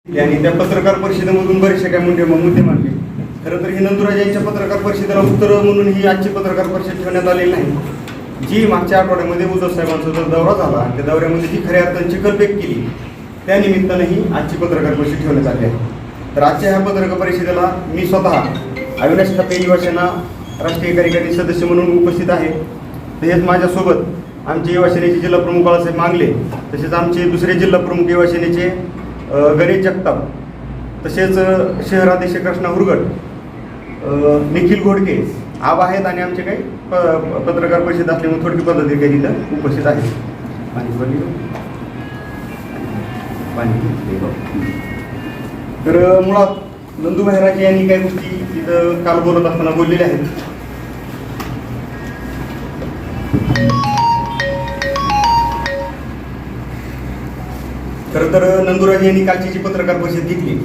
आणि त्या पत्रकार परिषदेमधून बरेचसे काय मुद्दे मांडले. खरं तर ही नंदुराज यांच्या पत्रकार परिषदेला उत्तर म्हणून ही आजची पत्रकार परिषद ठेवण्यात आलेली नाही. जी मागच्या आठवड्यामध्ये उद्धव साहेबांचा जो दौरा झाला त्या दौऱ्यामध्ये जी खऱ्या अर्थाने चिखलफेक केली त्या निमित्तानं ही आजची पत्रकार परिषद ठेवण्यात आली आहे. तर आजच्या ह्या पत्रकार परिषदेला मी स्वतः अविनाश ठाकरे युवा सेना राष्ट्रीय कार्यकारी सदस्य म्हणून उपस्थित आहे. तसेच माझ्यासोबत आमचे युवा सेनेचे जिल्हा प्रमुख बाळासाहेब मांगले, तसेच आमचे दुसरे जिल्हा प्रमुख युवा सेनेचे गणेश जगताप, तसेच शहराध्यक्ष कृष्णा हुरगट, निखिल घोडके आब आहेत आणि आमचे काही पत्रकार परिषद असल्यामुळे थोडकी पद्धती काही तिथं उपस्थित आहेत. तर मुळात नंदुभाई राजे यांनी काही गोष्टी तिथं काल बोलत असताना बोललेल्या आहेत. खरं तर नंदुराज यांनी कालची जी पत्रकार परिषद घेतली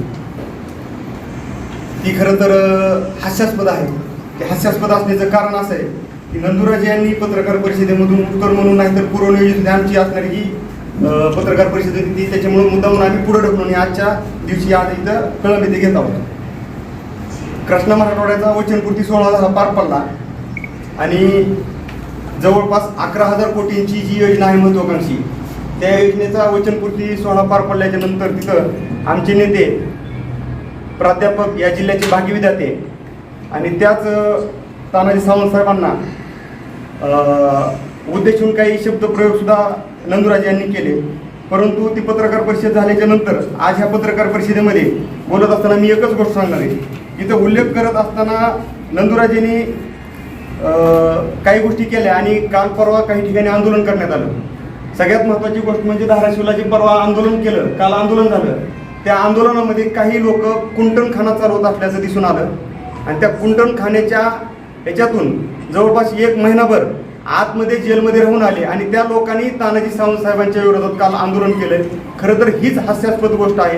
ती खरं तर हास्यास्पद आहे. ते हास्यास्पद असण्याचं कारण असं आहे की नंदुराज यांनी पत्रकार परिषदेमधून उत्तर म्हणून नाही तर पूर्वनियोजित आमची असणारी जी पत्रकार परिषद होती ती त्याच्यामुळे मुद्दामून आम्ही पुढे ढकलून आजच्या दिवशी आज इथं कळवले ते घेत आहोत. कृष्णा मराठवाड्याचा वचनपूर्ती सोहळा झाला पार पडला आणि जवळपास 11,000 कोटींची जी योजना आहे महत्वाकांक्षी त्या योजनेचा वचनपूर्ती सोहळा पार पडल्याच्या नंतर तिथं आमचे नेते प्राध्यापक या जिल्ह्याचे भाग्य विधाते आणि त्याच तानाजी सावंत साहेबांना उद्देशून काही शब्दप्रयोग सुद्धा नंदुराज यांनी केले. परंतु ती पत्रकार परिषद झाल्याच्या नंतर आज ह्या पत्रकार परिषदेमध्ये बोलत असताना मी एकच गोष्ट सांगणार आहे. इथं उल्लेख करत असताना नंदुराज यांनी काही गोष्टी केल्या आणि काल परवा काही ठिकाणी आंदोलन करण्यात आलं. सगळ्यात महत्त्वाची गोष्ट म्हणजे धाराशिवला जे परवा आंदोलन केलं, काल आंदोलन झालं, त्या आंदोलनामध्ये काही लोक कुंटणखाना चालवत असल्याचं दिसून आलं आणि त्या कुंटणखान्याच्या याच्यातून जवळपास 1 महिनाभर आतमध्ये जेलमध्ये राहून आले आणि त्या लोकांनी तानाजी सावंत साहेबांच्या विरोधात काल आंदोलन केलं. खरं तर हीच हास्यास्पद गोष्ट आहे.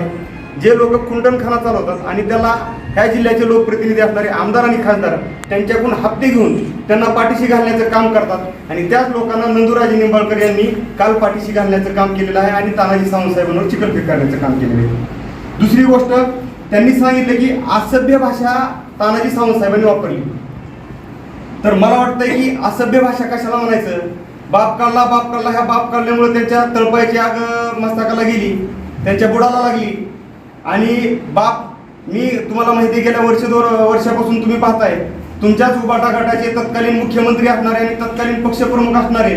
जे लोक कुंटणखाना चालवतात आणि त्याला ह्या जिल्ह्याचे लोकप्रतिनिधी असणारे आमदार आणि खासदार त्यांच्याकडून हप्ते घेऊन त्यांना पाठीशी घालण्याचं काम करतात आणि त्याच लोकांना नंदुराजे निंबाळकर यांनी काल पाठीशी घालण्याचं काम केलेलं आहे आणि तानाजी सावंत साहेबांवर चिखलफेक करण्याचं काम केलेलं आहे. दुसरी गोष्ट त्यांनी सांगितलं की असभ्य भाषा तानाजी सावंत साहेबांनी वापरली. तर मला वाटतंय की असभ्य भाषा कशाला म्हणायचं. बाप काढला ह्या बाप काढल्यामुळे त्यांच्या तळपायाची आग मस्तकाला गेली, त्यांच्या बुडाला लागली आणि बाप मी तुम्हाला माहिती गेल्या 1-2 वर्षापासून तुम्ही पाहताय तुमच्याच उबाटा गटाचे तत्कालीन मुख्यमंत्री असणारे आणि तत्कालीन पक्षप्रमुख असणारे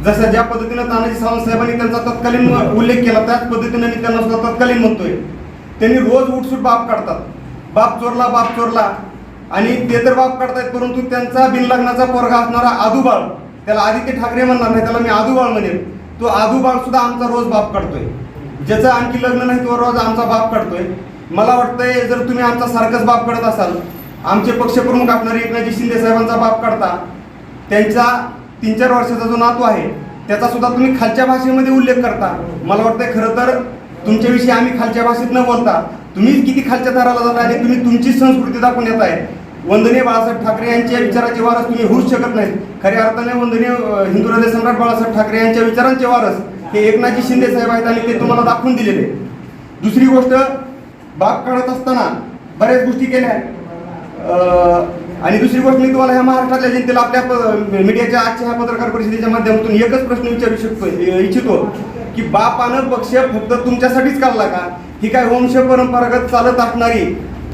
जसं ज्या पद्धतीनं तानाजी सावंत साहेबांनी त्यांचा तत्कालीन उल्लेख केला त्याच पद्धतीनं मी त्यांना सुद्धा तत्कालीन म्हणतोय. त्यांनी रोज उठसूट बाप काढतात, बाप चोरला आणि ते तर बाप काढतायत परंतु त्यांचा बिनलग्नाचा पोरगा असणारा आदूबाळ, त्याला आदित्य ठाकरे म्हणणार नाही, त्याला मी आदूबाळ म्हणेन, तो आदूबाळ सुद्धा आमचा रोज बाप काढतोय. ज्याचं आणखी लग्न नाही तो रोज आमचा बाप काढतोय. मला वाटतंय जर तुम्ही आमचा सारखंच बाप काढत असाल, आमचे पक्षप्रमुख असणारे एकनाथजी शिंदे साहेबांचा बाप काढता, त्यांचा 3-4 वर्षाचा जो नातू आहे त्याचा सुद्धा तुम्ही खालच्या भाषेमध्ये उल्लेख करता. मला वाटतंय खरं तर तुमच्याविषयी आम्ही खालच्या भाषेत न बोलता तुम्हीच किती खालच्या थराला जाता आणि तुम्ही तुमची संस्कृती दाखवून येत आहे. वंदनीय बाळासाहेब ठाकरे यांच्या विचाराचे वारस तुम्ही होऊच शकत नाहीत. खऱ्या अर्थाने वंदनीय हिंदू हृदय सम्राट बाळासाहेब ठाकरे यांच्या विचारांचे वारस हे एकनाथजी शिंदे साहेब आहेत आणि ते तुम्हाला दाखवून दिलेले. दुसरी गोष्ट, बाप काढत असताना बऱ्याच गोष्टी केल्या आणि दुसरी गोष्ट मी तुम्हाला ह्या महाराष्ट्रातल्या जनतेला आपल्या मीडियाच्या आजच्या ह्या पत्रकार परिषदेच्या माध्यमातून एकच प्रश्न विचारू इच्छितो की बापानं पक्ष फक्त तुमच्यासाठीच काढला का? ही काय वंश परंपरागत चालत असणारी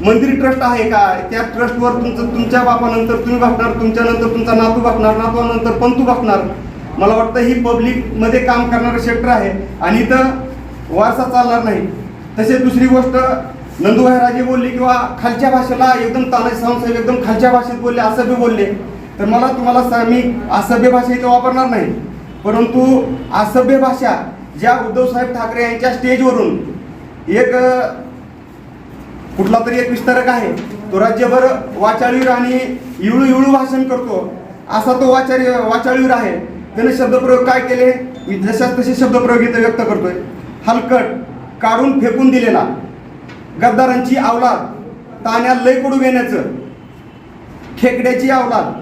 मंदिर ट्रस्ट आहे का? त्या ट्रस्टवर तुमच्या बापानंतर तुम्ही बसणार, तुमच्यानंतर तुमचा नातू बसणार, नातवानंतर पंतू बसणार. मला वाटतं ही पब्लिकमध्ये काम करणारं सेक्टर आहे आणि इथं वारसा चालणार नाही. तसेच दुसरी गोष्ट, नंदुभाई राजे बोलले किंवा खालच्या भाषेला एकदम तानाजी सावंत साहेब एकदम खालच्या भाषेत बोलले, असभ्य बोलले. तर तुम्हाला मी असभ्य भाषा इथे वापरणार नाही, परंतु असभ्य भाषा ज्या उद्धव साहेब ठाकरे यांच्या स्टेजवरून एक कुठला तरी एक विस्तारक आहे तो राज्यभर वाचाळीवर आणि इळू भाषण करतो असा तो वाचाळीवर आहे. त्याने शब्दप्रयोग काय केले मी जशाच तसे शब्दप्रयोग इथे व्यक्त करतोय. हलकट, काढून फेकून दिलेला, गद्दारांची अवलाद, तान्या लय कडू घेण्याचं, खेकड्याची अवलाद,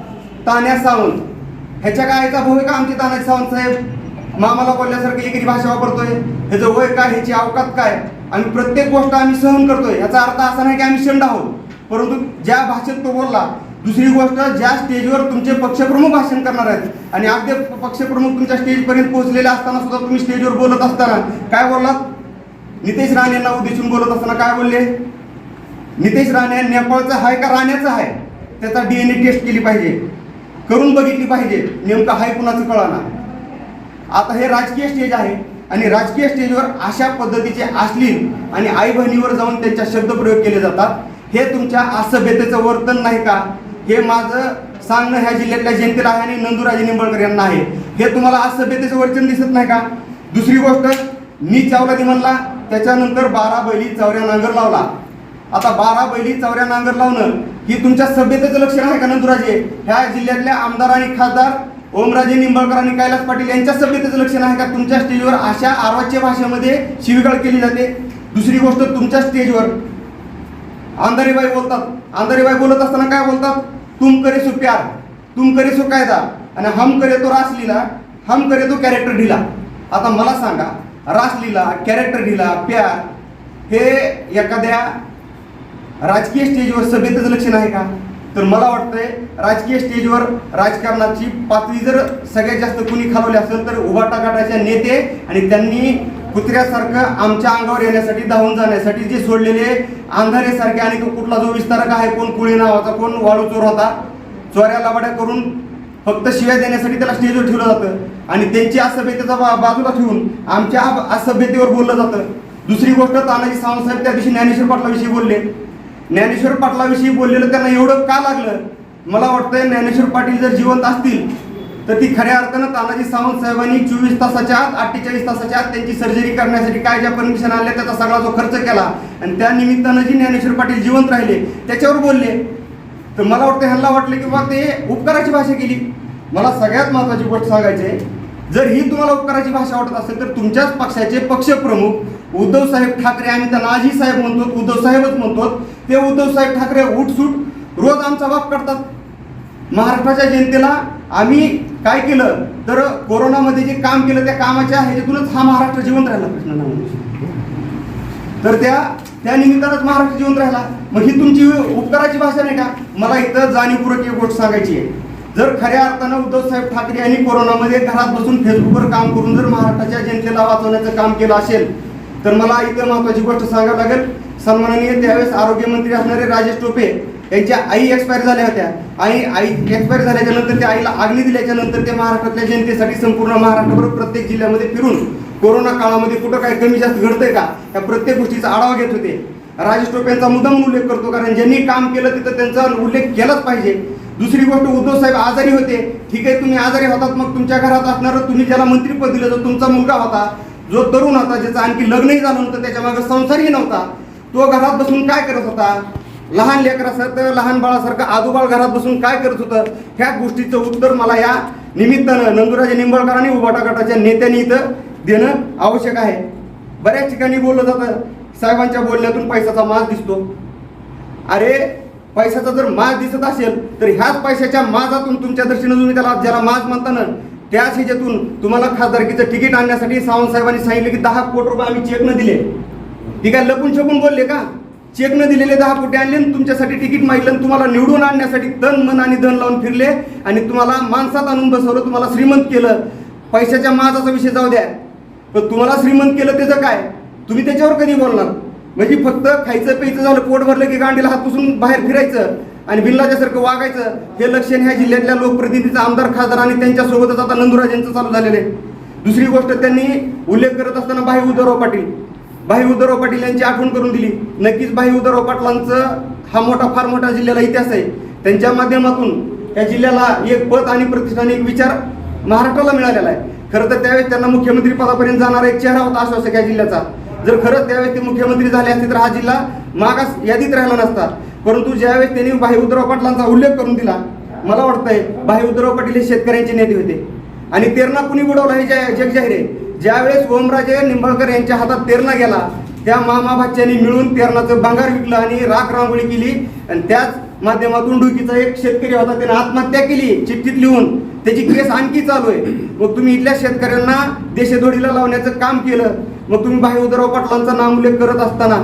तान्या सावंत, ह्याच्या काय भाऊ आहे का आमचे तानाजी सावंत साहेब? मामाला बोलल्यासारखी एकरी भाषा वापरतोय. ह्याचं वय काय, ह्याची अवकात काय? आम्ही प्रत्येक गोष्ट आम्ही सहन करतोय, याचा अर्थ असा नाही की आम्ही शंड आहोत. परंतु ज्या भाषेत तो बोलला, दुसरी गोष्ट ज्या स्टेजवर तुमचे पक्षप्रमुख भाषण करणार आहेत आणि अगदी पक्षप्रमुख तुमच्या स्टेजपर्यंत पोहोचलेले असताना सुद्धा तुम्ही स्टेजवर बोलत असताना काय बोललात? नितेश राणे यांना उद्देशून बोलत असताना काय बोलले? नितेश राणे नेपाळचा आहे का राण्याचा आहे, त्याचा DNA टेस्ट केली पाहिजे, करून बघितली पाहिजे, नेमकं हाय कुणाचं कळाना. आता हे राजकीय स्टेज आहे आणि राजकीय स्टेजवर अशा पद्धतीचे अश्लील आणि आई बहिणीवर जाऊन त्यांच्या शब्दप्रयोग केले जातात. हे तुमच्या असभ्यतेचं वर्तन नाही का? हे माझं सांगणं ह्या जिल्ह्यातल्या जनतेला आहे आणि नंदूराजे निंबाळकर यांना आहे. हे तुम्हाला असभ्यतेचं वर्तन दिसत नाही का? दुसरी गोष्ट, मी चावला म्हणला, त्याच्यानंतर 12 बैली चौऱ्या नांगर लावला. आता 12 बैली चौऱ्या नांगर लावणं ही तुमच्या सभ्यतेचं लक्षण आहे का नंदुराजे? ह्या जिल्ह्यातल्या आमदार आणि खासदार ओमराजे निंबाळकर आणि कैलास पाटील यांच्या सभ्यतेचं लक्षण आहे का? तुमच्या स्टेजवर अशा अर्वाच्य भाषेमध्ये शिवीगाळ केली जाते. दुसरी गोष्ट, तुमच्या स्टेजवर अंधारीबाई बोलतात. अंधारीबाई बोलत असताना काय बोलतात? तुम करे सो प्यार, तुम करे सो कायदा आणि हम करे तो रासलीला, हम करे तो कॅरेक्टर ढिला. आता मला सांगा, रासलीला, कॅरेक्टर ढिला, प्यार हे एखाद्या राजकीय स्टेजवर सभ्यतेचं लक्षण आहे का? तर मला वाटतंय राजकीय स्टेजवर राजकारणाची पातळी जर सगळ्यात जास्त कुणी खालवली असेल तर उभाटा गटाचे नेते आणि त्यांनी कुत्र्यासारखं आमच्या अंगावर येण्यासाठी, धावून जाण्यासाठी जे सोडलेले अंधारेसारखे आणि तो कुठला जो विस्तारक आहे, कोण कुळी नावाचा, कोण वाळू चोर होता, चोऱ्या लाबाड्या करून फक्त शिव्या देण्यासाठी त्याला स्टेजवर ठेवलं जातं आणि त्यांची असभ्यतेचा बाजूला ठेवून आमच्या असभ्यतेवर बोललं जातं. दुसरी गोष्ट, तानाजी सावंत साहेब त्या दिवशी ज्ञानेश्वर पाटलाविषयी बोलले. ज्ञानेश्वर पाटलाविषयी बोललेलं त्यांना एवढं का लागलं? मला वाटतंय ज्ञानेश्वर पाटील जर जिवंत असतील तर ती खऱ्या अर्थानं तानाजी सावंत साहेबांनी 24 तासाच्या आत, 48 तासाच्या आत त्यांची सर्जरी करण्यासाठी काय ज्या परमिशन आणल्या त्याचा सगळा जो खर्च केला आणि त्या निमित्तानं जी ज्ञानेश्वर पाटील जिवंत राहिले त्याच्यावर बोलले. तर मला वाटतं ह्यांना वाटलं की बा ते उपकाराची भाषा केली. मला सगळ्यात महत्त्वाची गोष्ट सांगायची आहे, जर ही तुम्हाला उपकाराची भाषा वाटत असेल तर तुमच्याच पक्षाचे पक्षप्रमुख उद्धव साहेब ठाकरे, आम्ही त्यांना आजी साहेब म्हणतो, उद्धव साहेबच म्हणतो, ते उद्धव साहेब ठाकरे उठसूट रोज आमचा बाप करतात. महाराष्ट्राच्या जनतेला आम्ही काय केलं तर कोरोनामध्ये जे काम केलं त्या कामाच्या ह्याच्यातूनच हा महाराष्ट्र जिवंत राहिला. प्रश्न नाही तर त्या निमित्तानंच महाराष्ट्र जिवंत राहिला. मग ही तुमची उपकाराची भाषा नाही का? मला इथं जाणीवपूर्वक एक गोष्ट सांगायची आहे, जर खऱ्या अर्थानं उद्धव साहेब ठाकरे यांनी कोरोनामध्ये घरात बसून फेसबुकवर काम करून जर महाराष्ट्राच्या जनतेला वाचवण्याचं काम केलं असेल तर मला इथं महत्त्वाची गोष्ट सांगावी लागेल. सन्माननीय त्यावेळेस आरोग्यमंत्री असणारे राजेश टोपे यांच्या आई एक्सपायर झाल्या होत्या. आई एक्सपायर झाल्याच्या नंतर त्या आईला अग्नी दिल्याच्या नंतर ते महाराष्ट्रातल्या जनतेसाठी संपूर्ण महाराष्ट्रभर प्रत्येक जिल्ह्यामध्ये फिरून कोरोना काळामध्ये कुठं काय कमी जास्त घडतंय का या प्रत्येक गोष्टीचा आढावा घेत होते. राजेश टोपे यांचा मुद्दाम उल्लेख करतो कारण ज्यांनी काम केलं तिथं त्यांचा उल्लेख केलाच पाहिजे. दुसरी गोष्ट, उद्धव साहेब आजारी होते, ठीक आहे, तुम्ही आजारी होतात, मग तुमच्या घरात असणारं तुम्ही ज्याला मंत्रीपद दिलं, जो तुमचा मुलगा होता, जो तरुण होता, ज्याचं आणखी लग्नही झालं नव्हतं, त्याच्या मागे संसारही नव्हता, तो घरात बसून काय करत होता? लहान लेकरासारखं, लहान बाळासारखं आजोबाळ घरात बसून काय करत होतं? ह्या गोष्टीचं उत्तर मला या निमित्तानं नंदुराजे निंबाळकर आणि उभाटा गटाच्या नेत्यांनी इथं देणं आवश्यक आहे. बऱ्याच ठिकाणी बोललं जातं, साहेबांच्या बोलण्यातून पैशाचा माज दिसतो. अरे पैशाचा जर माज दिसत असेल तर ह्याच पैशाच्या माजातून तुमच्या दृष्टीनं तुम्ही ज्याला माज म्हणता ना त्याच ह्याच्यातून तुम्हाला खासदारकीचं तिकीट आणण्यासाठी सावंत साहेबांनी सांगितलं की 10 कोटी रुपये आम्ही चेकनं दिले. ठीक आहे, लपून छपून बोलले का? चेकनं दिलेले 10 कोटी आणले आणि तुमच्यासाठी तिकीट मागितलं, तुम्हाला निवडून आणण्यासाठी तन मन आणि धन लावून फिरले आणि तुम्हाला माणसात आणून बसवलं, तुम्हाला श्रीमंत केलं. पैशाच्या माजाचा विषय जाऊ द्या, पण तुम्हाला श्रीमंत केलं त्याचं काय? तुम्ही त्याच्यावर कधी बोलणार? म्हणजे फक्त खायचं प्यायचं झालं, पोट भरलं की गांडीला हात पुसून बाहेर फिरायचं आणि बिल्लाच्यासारखं वागायचं, हे लक्षण ह्या जिल्ह्यातल्या लोकप्रतिनिधीचा, आमदार, खासदार आणि त्यांच्यासोबतच आता नंदुराजेंचं चालू झालेलं आहे. दुसरी गोष्ट, त्यांनी उल्लेख करत असताना भाई उद्धवराव पाटील यांची आठवण करून दिली. नक्कीच भाई उद्धवराव पाटलांचं हा फार मोठा जिल्ह्याला इतिहास आहे. त्यांच्या माध्यमातून या जिल्ह्याला एक पद आणि प्रतिष्ठान, एक विचार महाराष्ट्राला मिळालेला आहे. खरं तर त्यावेळेस त्यांना मुख्यमंत्री पदापर्यंत जाणारा एक चेहरा होता आश्वासक या जिल्ह्याचा. जर खरंच त्यावेळेस ते मुख्यमंत्री झाले असते तर हा जिल्हा मागास यादीत राहिला नसता. परंतु ज्यावेळेस त्यांनी भाई उद्धवराव पाटलांचा उल्लेख करून दिला, मला वाटतंय भाई उद्धवराव पाटील हे शेतकऱ्यांचे नेते होते आणि तेरणा कुणी बुडवला हे जग जाहीर आहे. ज्यावेळेस ओमराजे निंबाळकर यांच्या हातात तेरणा गेला, त्या मामा भाच्यांनी मिळून तेरणाचं भांगार विकलं आणि राख रांगोळी केली आणि त्याच माध्यमातून डुकीचा एक शेतकरी होता, त्याने आत्महत्या केली चिठ्ठीत लिहून. त्याची केस आणखी चालू आहे. मग तुम्ही इथल्या शेतकऱ्यांना देशेधोडीला लावण्याचं काम केलं. मग तुम्ही भाई उद्धवराव पाटलांचा नामोल्लेख करत असताना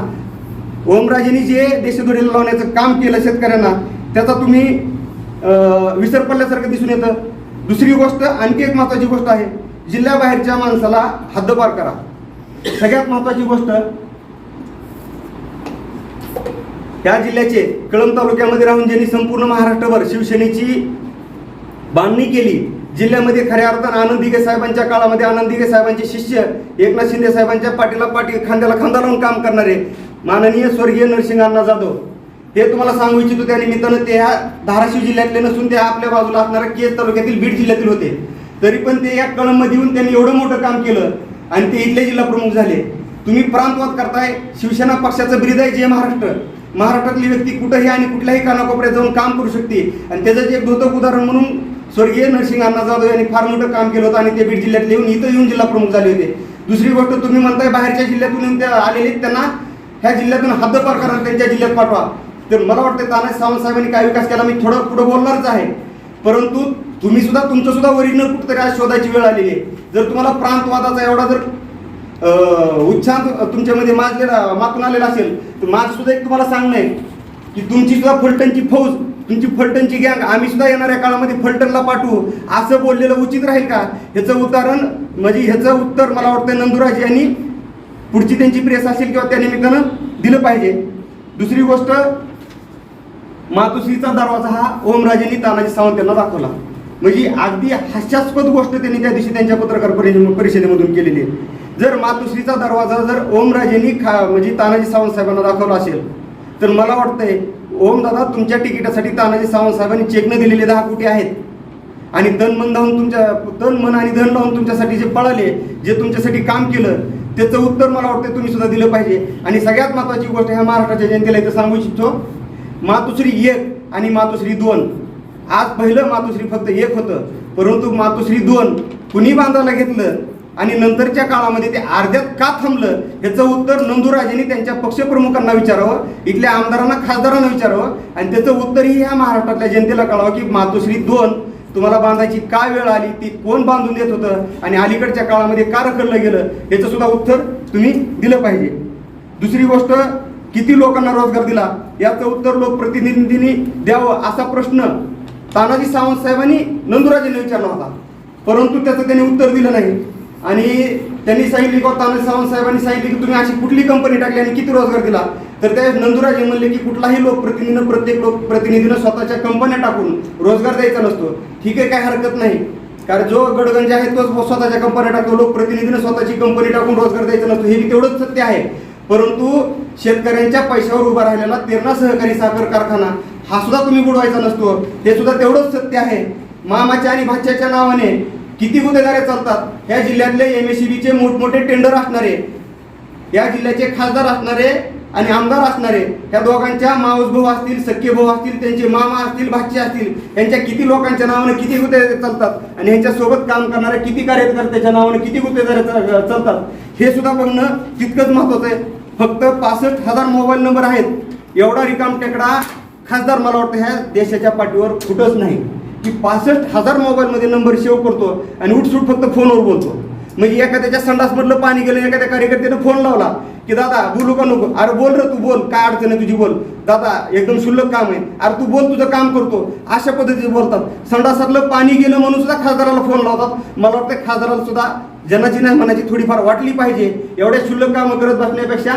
ओमराजेंनी जे देशद्रोहीला लावण्याचं काम केलं शेतकऱ्यांना, त्याचा तुम्ही विसर पडल्यासारखं दिसून येतं. दुसरी गोष्ट, आणखी एक महत्त्वाची गोष्ट आहे, जिल्ह्याबाहेरच्या माणसाला हद्दपार करा. सगळ्यात महत्त्वाची गोष्ट, या जिल्ह्याचे कळंब तालुक्यामध्ये राहून ज्यांनी संपूर्ण महाराष्ट्रभर शिवसेनेची बांधणी केली, जिल्ह्यामध्ये खऱ्या अर्थानं आनंद दिघे साहेबांच्या काळामध्ये आनंद दिघे साहेबांचे शिष्य एकनाथ शिंदे साहेबांच्या पाठीला पाठी खांद्याला खांदा लावून काम करणारे माननीय स्वर्गीय नरसिंह अण्णा जाधव, हे तुम्हाला सांगू इच्छितो त्या निमित्तानं ते ह्या धाराशिव जिल्ह्यातले नसून ते आपल्या बाजूला असणाऱ्या केज तालुक्यातील बीड जिल्ह्यातील होते, तरी पण ते या कळंबमध्ये येऊन त्यांनी एवढं मोठं काम केलं आणि ते इथले जिल्हा प्रमुख झाले. तुम्ही प्रांतवाद करताय. शिवसेना पक्षाचं ब्रीद आहे जे महाराष्ट्र, महाराष्ट्रातली व्यक्ती कुठंही आणि कुठल्याही कानाकोपऱ्यात जाऊन काम करू शकते आणि त्याचं एक द्योतक उदाहरण म्हणून स्वर्गीय नरसिंह अण्णा जाधव यांनी फार मोठं काम केलं होतं आणि ते बीड जिल्ह्यात येऊन इथं येऊन जिल्हा प्रमुख झाले होते. दुसरी गोष्ट, तुम्ही म्हणताय बाहेरच्या जिल्ह्यातून त्या आलेले त्यांना ह्या जिल्ह्यातून हद्दपार करा, त्यांच्या जिल्ह्यात पाठवा. तर मला वाटतं तानाजी सावंत साहेबांनी काय विकास केला मी थोडं पुढे बोलणारच आहे, परंतु तुम्ही सुद्धा तुमचं सुद्धा ओरिजिनल कुठेतरी आज शोधायची वेळ आलेली आहे. जर तुम्हाला प्रांतवादाचा एवढा जर उच्चार तुमच्यामध्ये मातून आलेला असेल तर माझं सुद्धा एक तुम्हाला सांगणं आहे की तुमची सुद्धा फलटणची फौज, तुमची फलटणची गँग आम्ही सुद्धा येणाऱ्या काळामध्ये फलटणला पाठवू असं बोललेलं उचित राहील का? ह्याचं उदाहरण म्हणजे ह्याचं उत्तर मला वाटतं नंदुराज यांनी पुढची त्यांची प्रेस असेल किंवा त्या निमित्तानं दिलं पाहिजे. दुसरी गोष्ट, मातोश्रीचा दरवाजा हा ओमराजेंनी तानाजी सावंत यांना दाखवला, म्हणजे अगदी हास्यास्पद गोष्ट त्यांनी त्या दिवशी त्यांच्या पत्रकार परिषदेमधून केलेली आहे. जर मातोश्रीचा दरवाजा जर ओमराजेंनी म्हणजे तानाजी सावंत साहेबांना दाखवला असेल तर मला वाटतंय ओमदादा तुमच्या तिकिटासाठी तानाजी सावंत साहेबांनी चेक न दिलेले 10 कोटी आहेत आणि तन मन आणि धन लावून तुमच्यासाठी जे पळाले, जे तुमच्यासाठी काम केलं, त्याचं उत्तर मला वाटतं तुम्ही सुद्धा दिलं पाहिजे. आणि सगळ्यात महत्त्वाची गोष्ट ह्या महाराष्ट्राच्या जनतेला इथं सांगू इच्छितो, मातोश्री 1 आणि मातोश्री 2, आज पहिलं मातोश्री फक्त 1 होतं, परंतु मातोश्री 2 कुणी बांधायला घेतलं आणि नंतरच्या काळामध्ये ते अर्ध्यात का थांबलं ह्याचं उत्तर नंदुराजेंनी त्यांच्या पक्षप्रमुखांना विचारावं, इथल्या आमदारांना खासदारांना विचारावं आणि त्याचं उत्तरही ह्या महाराष्ट्रातल्या जनतेला कळावं की मातोश्री 2 तुम्हाला बांधायची काय वेळ आली, ती कोण बांधून देत होतं आणि अलीकडच्या काळामध्ये का रखडलं गेलं याचं सुद्धा उत्तर तुम्ही दिलं पाहिजे. दुसरी गोष्ट, किती लोकांना रोजगार दिला याचं उत्तर लोकप्रतिनिधींनी द्यावं असा प्रश्न तानाजी सावंत साहेबांनी नंदुराजेंना विचारला होता, परंतु त्याचं त्यांनी उत्तर दिलं नाही. आणि त्यांनी सांगितले की तानाजी सावंत साहेबांनी सांगितले की तुम्ही अशी कुठली कंपनी टाकली आणि किती रोजगार दिला, तर त्या नंदुराजे म्हणले की कुठलाही लोकप्रतिनिधीनं प्रत्येक लोकप्रतिनिधीनं स्वतःच्या कंपन्या टाकून रोजगार द्यायचा नसतो. ठीक आहे, काय हरकत नाही, कारण जो गडगंज आहे तोच स्वतःच्या कंपन्या टाकतो, लोकप्रतिनिधीनं स्वतःची कंपनी टाकून रोजगार द्यायचा नसतो, हे तेवढंच सत्य आहे. परंतु शेतकऱ्यांच्या पैशावर उभा राहिलेला तेरणा सहकारी साखर कारखाना हा सुद्धा तुम्ही बुडवायचा नसतो, हे सुद्धा तेवढंच सत्य आहे. मामाच्या आणि भाच्याच्या नावाने किती गुन्हेगारे चालतात. या जिल्ह्यातले MSEBचे मोठमोठे टेंडर असणारे, या जिल्ह्याचे खासदार असणारे आणि आमदार असणारे, ह्या दोघांच्या मावस भाऊ असतील, सख्खे भाऊ असतील, त्यांचे मामा असतील, भाचे असतील, यांच्या किती लोकांच्या नावानं किती गुन्हे चालतात आणि यांच्यासोबत काम करणाऱ्या किती कार्यकर्त्याच्या नावानं किती गुन्हेगारे चालतात हे सुद्धा बघणं तितकंच महत्त्वाचं आहे. फक्त 65,000 मोबाईल नंबर आहेत, एवढा रिकाम टेकडा खासदार मला वाटतं ह्या देशाच्या पाठीवर कुठंच नाही की 65,000 मोबाईलमध्ये नंबर सेव्ह करतो आणि उठसूट फक्त फोनवर बोलतो. म्हणजे एखाद्याच्या संडासमधलं पाणी गेलं, एखाद्या कार्यकर्त्यानं फोन लावला की दादा बोलू का नको, अरे बोल रे तू बोल, काय अडचण आहे तुझी बोल, दादा एकदम शुल्लक काम आहे, अरे तू बोल तुझं काम करतो, अशा पद्धतीने बोलतात. संडासातलं पाणी गेलं म्हणून सुद्धा खासदाराला फोन लावतात. मला वाटतं खासदाराला सुद्धा जनाची नाही मनाची थोडीफार वाटली पाहिजे. एवढ्या शुल्लक कामं करत बसण्यापेक्षा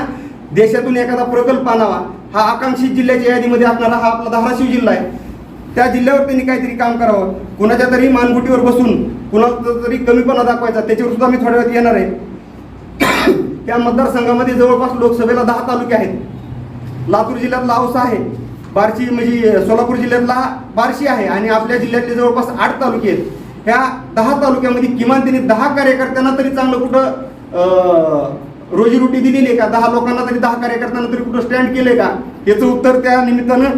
देशातून एखादा प्रकल्प आणावा. हा आकांक्षित जिल्ह्याच्या यादीमध्ये असणारा हा आपला धाराशिव जिल्हा आहे, त्या जिल्ह्यावर त्यांनी काहीतरी काम करावं. कुणाच्या तरी मानगुटीवर बसून कुणाला तरी कमीपणा दाखवायचा, त्याच्यावर सुद्धा मी थोड्या वेळात येणार आहे. त्या मतदारसंघामध्ये जवळपास लोकसभेला 10 तालुके आहेत. लातूर जिल्ह्यातला औसा आहे, बार्शी म्हणजे सोलापूर जिल्ह्यातला बार्शी आहे आणि आपल्या जिल्ह्यातले जवळपास 8 तालुके आहेत. ह्या 10 तालुक्यामध्ये किमान त्यांनी 10 कार्यकर्त्यांना तरी चांगलं कुठं रोजीरोटी दिलेली आहे का? 10 लोकांना तरी 10 कार्यकर्त्यांना तरी कुठं स्टँड केलंय का? याचं उत्तर त्या निमित्तानं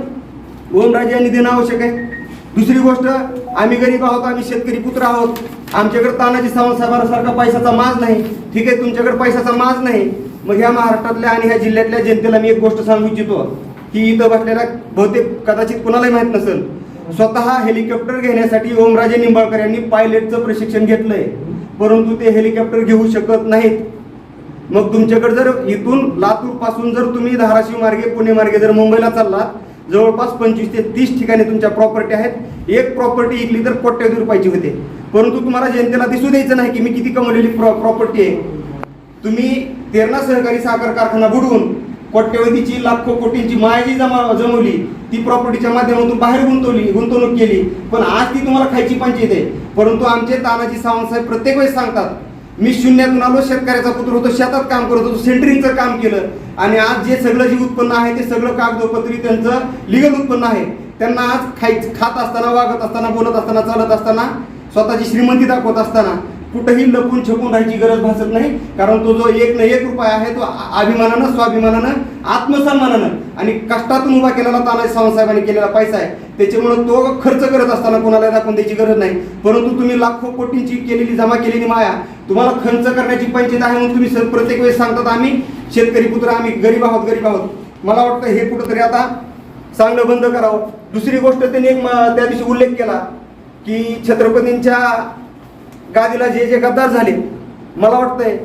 ओमराजे यांनी देणं आवश्यक आहे. दुसरी गोष्ट, आम्ही गरीब आहोत, आम्ही शेतकरी पुत्र आहोत, आमच्याकडे तानाजी सावंत साहेबांसारखा पैशाचा माज नाही. ठीक आहे, तुमच्याकडे पैशाचा माज नाही, मग ह्या महाराष्ट्रातल्या आणि ह्या जिल्ह्यातल्या जनतेला मी एक गोष्ट सांगू इच्छितो की इथं बसलेल्या बहुतेक कदाचित कुणालाही माहीत नसेल, स्वतः हेलिकॉप्टर घेण्यासाठी ओमराजे निंबाळकर यांनी पायलटचं प्रशिक्षण घेतलंय, परंतु ते हेलिकॉप्टर घेऊ शकत नाहीत. मग तुमच्याकडे जर इथून लातूर पासून जर तुम्ही धाराशिव मार्गे पुणे मार्गे जर मुंबईला चाललात, जवळपास 25 ते 30 ठिकाणी तुमच्या प्रॉपर्टी आहेत. एक प्रॉपर्टी विकली तर कोट्यवधी रुपयाची होते, परंतु तुम्हाला जनतेला दिसू द्यायचं नाही की मी किती कमवलेली प्रॉपर्टी आहे. तुम्ही तेरणा सहकारी साखर कारखाना बुडवून कोट्यवधीची लाखो कोटींची मायाजी जमवली, ती प्रॉपर्टीच्या माध्यमातून बाहेर गुंतवणूक केली, पण आज ती तुम्हाला खायची पंचायत आहे. परंतु आमचे तानाजी सावंत साहेब प्रत्येक वेळेस सांगतात, मी शून्यातून आलो, शेतकऱ्याचा पुत्र होतो, शेतात काम करत होतो, सेंटरिंगचं काम केलं, आणि आज जे सगळं जे उत्पन्न आहे ते सगळं कागदोपत्री त्यांचं लिगल उत्पन्न आहे. त्यांना आज खात असताना, वागत असताना, बोलत असताना, चालत असताना, स्वतःची श्रीमंती दाखवत असताना कुठेही लपून छपून राहायची गरज भासत नाही. कारण तो जो 1 ना 1 रुपया आहे तो अभिमानानं, स्वाभिमानानं, आत्मसन्मानानं आणि कष्टातून उभा केलेला तानाजी सावंत साहेबांनी केलेला पैसा आहे. त्याच्यामुळे तो खर्च करत असताना कोणाला दाखवून द्यायची गरज नाही. परंतु तुम्ही लाखो कोटींची जमा केलेली माया तुम्हाला खर्च करण्याची पंचायत आहे म्हणून तुम्ही प्रत्येक वेळेस सांगतात आम्ही शेतकरी पुत्र, आम्ही गरीब आहोत. मला वाटतं हे कुठंतरी आता सांगणं बंद करावं. दुसरी गोष्ट त्यांनी त्या दिवशी उल्लेख केला की छत्रपतींच्या गादीला जे जे गद्दार झाले, मला वाटतंय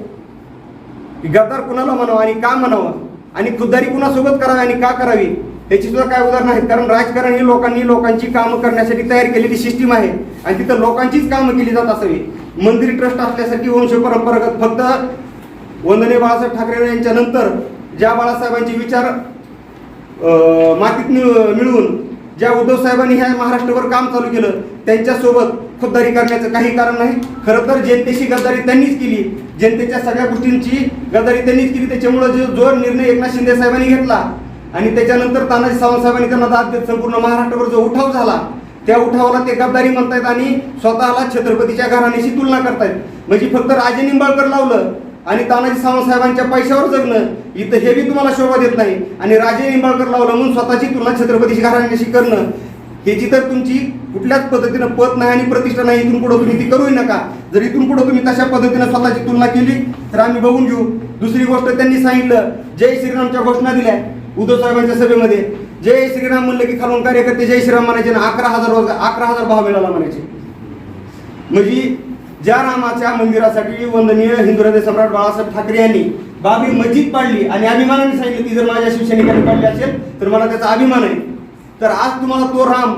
की गद्दार कुणाला म्हणावं आणि का म्हणावं आणि खुद्दारी कुणासोबत करावी आणि का करावी याची सुद्धा काय उदाहरणं आहेत. कारण राजकारण ही लोकांची कामं करण्यासाठी तयार केलेली सिस्टीम आहे आणि तिथं लोकांचीच कामं केली जात असावी. मंदिर ट्रस्ट असल्यासाठी वंश परंपरागत फक्त वंदनीय बाळासाहेब ठाकरे यांच्या नंतर ज्या बाळासाहेबांचे विचार मातीत मिळवून ज्या उद्धव साहेबांनी ह्या महाराष्ट्रावर काम चालू केलं त्यांच्यासोबत खुद्दारी करण्याचं काही कारण नाही. खरं तर जनतेशी गद्दारी त्यांनीच केली, जनतेच्या सगळ्या गोष्टींची गद्दारी त्यांनीच केली. त्याच्यामुळे जो निर्णय एकनाथ शिंदे साहेबांनी घेतला आणि त्याच्यानंतर तानाजी सावंत साहेबांनी त्यांना दाद देत संपूर्ण महाराष्ट्रावर जो उठाव झाला, त्या उठावाला ते गद्दारी म्हणतायत आणि स्वतःला छत्रपतीच्या घराण्याशी तुलना करतायत. म्हणजे फक्त राजे निंबाळकर लावलं आणि तानाजी सावंत साहेबांच्या पैशावर जगणं इथं हे बी तुम्हाला शोभा देत नाही, आणि राजे निंबाळकर लावलं म्हणून स्वतःची तुलना छत्रपतीची घराण्याशी करणं ह्याची तर तुमची कुठल्याच पद्धतीनं पत नाही आणि प्रतिष्ठा नाही. इथून पुढे तुम्ही ती करूही नका. जर इथून पुढे तुम्ही तशा पद्धतीनं स्वतःची तुलना केली तर आम्ही बघून घेऊ. दुसरी गोष्ट त्यांनी सांगितलं, जय श्रीरामच्या घोषणा दिल्या उद्धव साहेबांच्या सभेमध्ये. जय श्रीराम म्हणलं की खालून कार्यकर्ते जय श्रीराम म्हणायचे ना 11,000 भाव मिळाला म्हणायचे. म्हणजे ज्या रामाच्या मंदिरासाठी वंदनीय हिंदू हृदय सम्राट बाळासाहेब ठाकरे यांनी बाबरी मस्जिद पाडली आणि अभिमानाने सांगितलं ती जर माझ्या शिवसैनिकांनी पाडली असेल तर मला त्याचा अभिमान आहे, तर आज तुम्हाला तो राम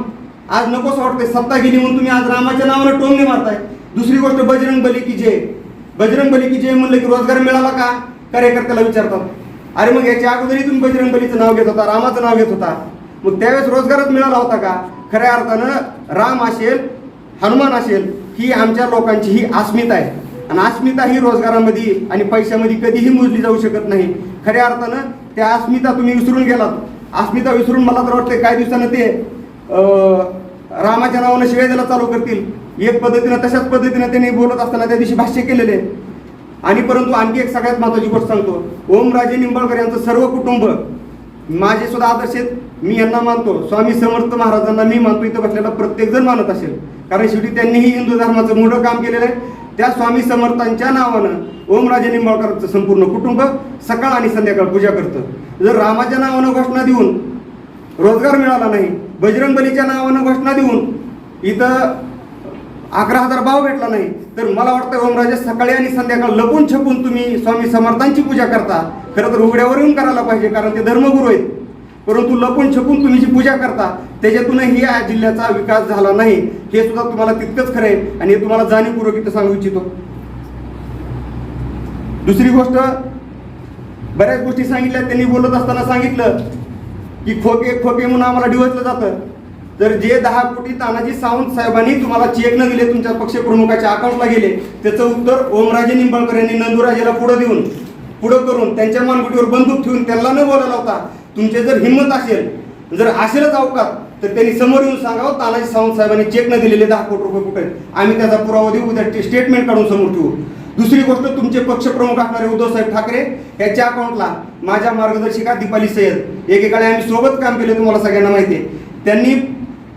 आज नकोस वाटतंय. सत्ता गेली म्हणून तुम्ही आज रामाच्या नावानं टोमणे मारताय. दुसरी गोष्ट बजरंग बली की जय. बजरंग बली की जय म्हणलं की रोजगार मिळाला का कार्यकर्त्याला विचारतात. अरे मग याच्या अगोदरही तुम्ही बजरंग बलीचं नाव घेत होता, रामाचं नाव घेत होता, मग त्यावेळेस रोजगारच मिळाला होता का? खऱ्या अर्थानं राम असेल, हनुमान असेल, ही आमच्या लोकांची ही अस्मिता आहे आणि अस्मिता ही रोजगारामध्ये आणि पैशामध्ये कधीही मोजली जाऊ शकत नाही. खऱ्या अर्थानं त्या अस्मिता तुम्ही विसरून गेलात. अस्मिता विसरून मला तर वाटतं काही दिवसानं ते रामाच्या नावानं शिवाय द्यायला चालू करतील. एक पद्धतीनं तशाच पद्धतीनं त्यांनी बोलत असताना त्या दिवशी भाष्य केलेले. आणि परंतु आणखी एक सगळ्यात महत्त्वाची गोष्ट सांगतो, ओमराजे निंबाळकर यांचं सर्व कुटुंब माझे सुद्धा आदर्श आहेत. मी यांना मानतो, स्वामी समर्थ महाराजांना मी मानतो, इथं बसलेला प्रत्येक जण मानत असेल, कारण शेवटी त्यांनीही हिंदू धर्माचं मोठं काम केलेलं आहे. त्या स्वामी समर्थांच्या नावानं ओमराजे निंबाळकरचं संपूर्ण कुटुंब सकाळ आणि संध्याकाळ पूजा करतं. जर रामाच्या नावानं घोषणा देऊन रोजगार मिळाला नाही, बजरंग बलीच्या नावानं घोषणा देऊन इथं 11,000 भाव भेटला नाही, तर मला वाटतं ओमराजे सकाळी आणि संध्याकाळ लपून छपून तुम्ही स्वामी समर्थांची पूजा करता. खरं तर उघड्यावर येऊन करायला पाहिजे, कारण ते धर्मगुरू आहेत, परंतु लपून छपून तुम्ही जी पूजा करता त्याच्यातूनही या जिल्ह्याचा विकास झाला नाही. हे सुद्धा तुम्हाला तितकंच खरं आहे आणि हे तुम्हाला जाणीवपूर्वक इथं सांगू इच्छितो. दुसरी गोष्ट, बऱ्याच गोष्टी सांगितल्या त्यांनी बोलत असताना सांगितलं की खोके म्हणून आम्हाला डिवचलं जातं. तर जे 10 कोटी तानाजी सावंत साहेबांनी तुम्हाला चेक न दिले, तुमच्या पक्षप्रमुखाच्या अकाउंटला गेले, त्याचं उत्तर ओमराजे निंबाळकर यांनी नंदुराजेला पुढं करून त्यांच्या मानगुटीवर बंदूक ठेवून त्यांना न बोलायला होता. तुमचे जर हिंमत असेल, जर असेलच अवकात, तर त्यांनी समोर येऊन सांगावं तानाजी सावंत साहेबांनी चेक न दिलेले 10 कोटी रुपये कुठे, आम्ही त्याचा पुरावा देऊ, उद्या स्टेटमेंट काढून समोर ठेवू. दुसरी गोष्ट, तुमचे पक्षप्रमुख असणारे उद्धवसाहेब ठाकरे याच्या अकाउंटला माझ्या मार्गदर्शिका दीपाली सय्यद, एकेकाळी आम्ही सोबत काम केले, तुम्हाला सगळ्यांना माहिती आहे, त्यांनी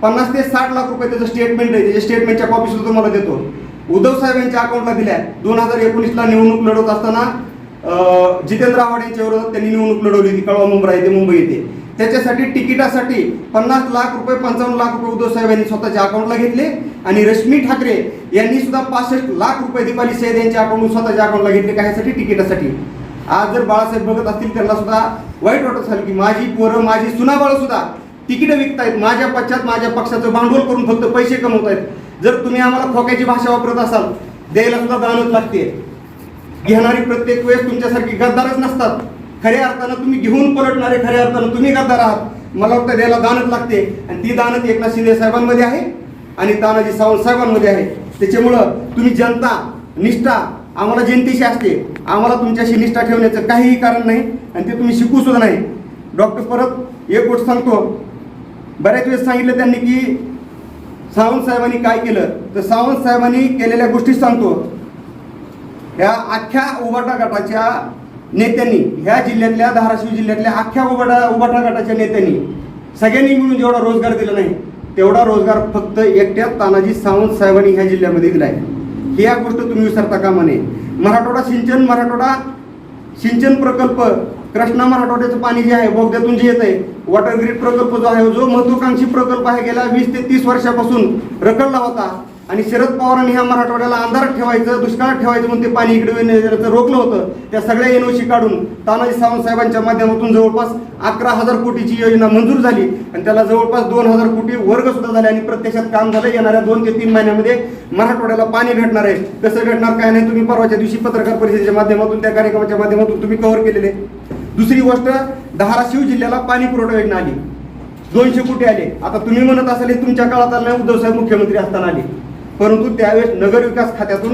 50 ते 60 लाख रुपये त्याचं स्टेटमेंट आहे, त्याच्या स्टेटमेंटच्या कॉपी सुद्धा तुम्हाला देतो, उद्धव साहेब यांच्या अकाउंटला दिल्या. 2019ला निवडणूक लढवत असताना जितेंद्र आव्हाड यांच्या विरोधात त्यांनी निवडणूक लढवली होती, कळवा मुंब्रा येथे, मुंबई येथे. त्याच्यासाठी तिकिटासाठी 50 लाख रुपये 55 लाख रुपये उद्धव साहेब यांनी स्वतःच्या अकाउंटला घेतले आणि रश्मी ठाकरे यांनी सुद्धा 65 लाख रुपये दीपाली सय्यद यांच्या अकाउंटून स्वतःच्या अकाउंटला घेतले. कशासाठी? तिकिटासाठी. आज जर बाळासाहेब बघत असतील त्यांना सुद्धा वाईट वाटत असेल की माझी पोरं माझी सुनाबाळ सुद्धा तिकीटं विकतायत, माझ्या पश्चात माझ्या पक्षाचं भांडवल करून फक्त पैसे कमवतायत। जर तुम्ही आम्हाला खोक्याची भाषा वापरत असाल, द्यायला सुद्धा दानच लागते। घेणारी प्रत्येक वेळेस तुमच्यासारखी गद्दारच नसतात, खऱ्या अर्थानं तुम्ही घेऊन पलटणारे, खऱ्या अर्थानं तुम्ही गद्दार आहात। मला वाटतं द्यायला दानच लागते आणि ती दानच एकनाथ शिंदे साहेबांमध्ये आहे आणि तानाजी सावंत साहेबांमध्ये आहे। त्याच्यामुळं तुम्ही जनता निष्ठा आम्हाला जनतेशी असते, आम्हाला तुमच्याशी निष्ठा ठेवण्याचं काहीही कारण नाही आणि ते तुम्ही शिकू सुद्धा नाही। डॉक्टर परत एक गोष्ट सांगतो, बऱ्याच वेळेस सांगितलं त्यांनी की सावंत साहेबांनी काय केलं, तर सावंत साहेबांनी केलेल्या गोष्टी सांगतो। ह्या अख्ख्या उबाटा गटाच्या नेत्यांनी, ह्या जिल्ह्यातल्या धाराशिव जिल्ह्यातल्या अख्ख्या उबाटा गटाच्या नेत्यांनी सगळ्यांनी मिळून जेवढा रोजगार दिला नाही तेवढा रोजगार फक्त एकट्या तानाजी सावंत साहेबांनी ह्या जिल्ह्यामध्ये दिलाय। ही या गोष्ट तुम्ही विसरता कामा नये। मराठवाडा सिंचन प्रकल्प, कृष्णा मराठवाड्याचं पाणी जे आहे बोगद्यातून जे येत आहे, वॉटर ग्रीड प्रकल्प जो आहे, जो महत्वाकांक्षी प्रकल्प आहे, गेल्या 20 ते 30 वर्षापासून रखडला होता आणि शरद पवारांनी ह्या मराठवाड्याला अंधारात ठेवायचं, दुष्काळात ठेवायचं म्हणून ते पाणी इकडे येण्याचं रोखलं होतं। त्या सगळ्या एनओसी काढून तानाजी सावंत साहेबांच्या माध्यमातून जवळपास 11,000 कोटीची योजना मंजूर झाली आणि त्याला जवळपास 2,000 कोटी वर्ग सुद्धा झाले आणि प्रत्यक्षात काम झालं। येणाऱ्या 2 ते 3 महिन्यामध्ये मराठवाड्याला पाणी भेटणार आहे। कसं भेटणार काय नाही, तुम्ही परवाच्या दिवशी पत्रकार परिषदेच्या माध्यमातून, त्या कार्यक्रमाच्या माध्यमातून तुम्ही कव्हर केलेले। दुसरी गोष्ट, धाराशिव जिल्ह्याला पाणी पुरवठा योजना आली, 200 कोटी आले। आता तुम्ही म्हणत असाल हे तुमच्या काळात आलं नाही, उद्धव साहेब मुख्यमंत्री असताना आले, परंतु त्यावेळेस नगरविकास खात्यातून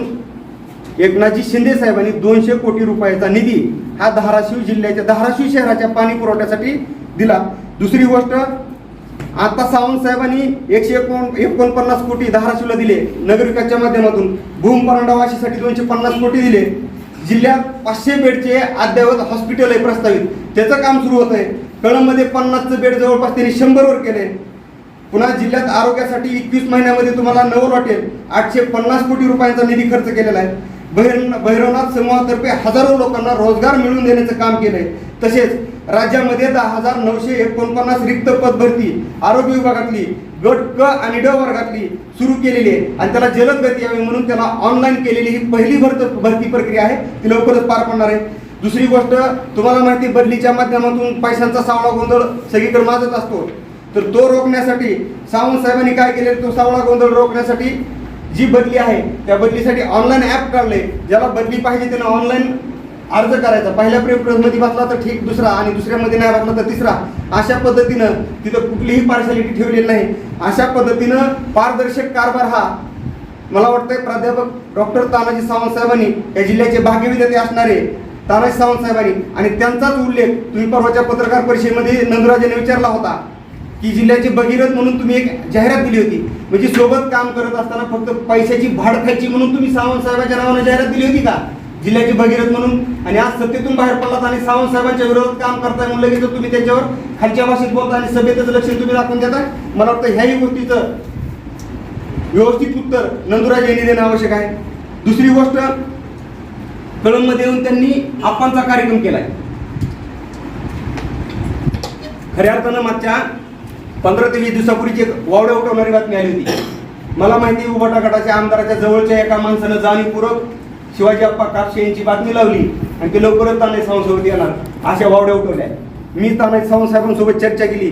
एकनाथजी शिंदे साहेबांनी 200 कोटी रुपयाचा निधी हा धाराशिव शहराच्या पाणी पुरवठ्यासाठी दिला। दुसरी गोष्ट, आता सावंत साहेबांनी 149 कोटी धाराशिवला दिले नगरविकासच्या माध्यमातून। भूम परांडा वाशीसाठी 250 कोटी दिले। जिल्ह्यात 500 बेडचे अद्ययावत हॉस्पिटल आहे प्रस्तावित, त्याचं काम सुरू होत आहे। कळंबमध्ये 50चं बेड जवळपास त्यांनी 100वर केले। पुन्हा जिल्ह्यात आरोग्यासाठी 21 महिन्यामध्ये तुम्हाला नवल वाटेल 850 कोटी रुपयांचा निधी खर्च केलेला आहे। भैरवनाथ समूहातर्फे हजारो लोकांना रोजगार मिळवून देण्याचं काम केलंय। तसेच राज्यामध्ये 10,949 रिक्त पद भरती आरोग्य विभागातली गट क आणि ड वर्गातली सुरू केलेली आहे आणि त्याला जलद गती यावी म्हणून त्याला ऑनलाईन केलेली ही पहिली भरती प्रक्रिया आहे, ती लवकरच पार पडणार आहे। दुसरी गोष्ट, तुम्हाला माहिती बदलीच्या माध्यमातून पैशांचा सावळा गोंधळ सगळीकडे माजत असतो, तर तो रोखण्यासाठी सावंत साहेबांनी काय केले, तो सावळा गोंधळ रोखण्यासाठी जी बदली आहे त्या बदलीसाठी ऑनलाईन ॲप काढले। ज्याला बदली पाहिजे त्यानं ऑनलाईन अर्ज करायचा, पहिल्या प्रेफरन्समध्ये बसला तर ठीक, दुसरा आणि दुसऱ्यामध्ये नाही बसला तर तिसरा, अशा पद्धतीनं तिथं कुठलीही पार्शालिटी ठेवलेली नाही। अशा पद्धतीनं पारदर्शक कारभार हा मला वाटतंय प्राध्यापक डॉक्टर तानाजी सावंत साहेबांनी, या जिल्ह्याचे भाग्यविधाते असणारे तानाजी सावंत साहेबांनी, आणि त्यांचाच उल्लेख तुम्ही परवाच्या पत्रकार परिषदेमध्ये नंदुराजेने विचारला होता की जिल्ह्याचे भगीरथ म्हणून तुम्ही एक जाहिरात दिली होती, म्हणजे सोबत काम करत असताना फक्त पैशाची भाड खायची म्हणून तुम्ही सावंत साहेबांच्या नावाने जाहिरात दिली होती का जिल्ह्याचे भगीरथ म्हणून? आणि आज सत्तेतून बाहेर पडलात आणि सावंत साहेबांच्या विरोधात काम करताय म्हणून लगेच तुम्ही त्यांच्यावर खालच्या भाषेत बोलता आणि सभेतच लक्ष तुम्ही दाखवून देताय। मला वाटतं ह्याही गोष्टीचं व्यवस्थित उत्तर नंदुराज यांनी देणं आवश्यक आहे। दुसरी गोष्ट, कळंबमध्ये येऊन त्यांनी आप्पांचा कार्यक्रम केलाय। खऱ्या अर्थानं मागच्या 15 ते 20 दिवसापूर्वीची एक वावड्या उठवणारी बातमी आली होती। मला माहिती उबाटा गटाच्या आमदाराच्या जवळच्या एका माणसानं जाणीवपूर्वक शिवाजी आप्पा कापसे यांची बातमी लावली आणि ते लवकरच तानाजी सावंत सोबत येणार अशा वावड्या उठवल्या। मी तानाजी सावंत साहेबांसोबत चर्चा केली।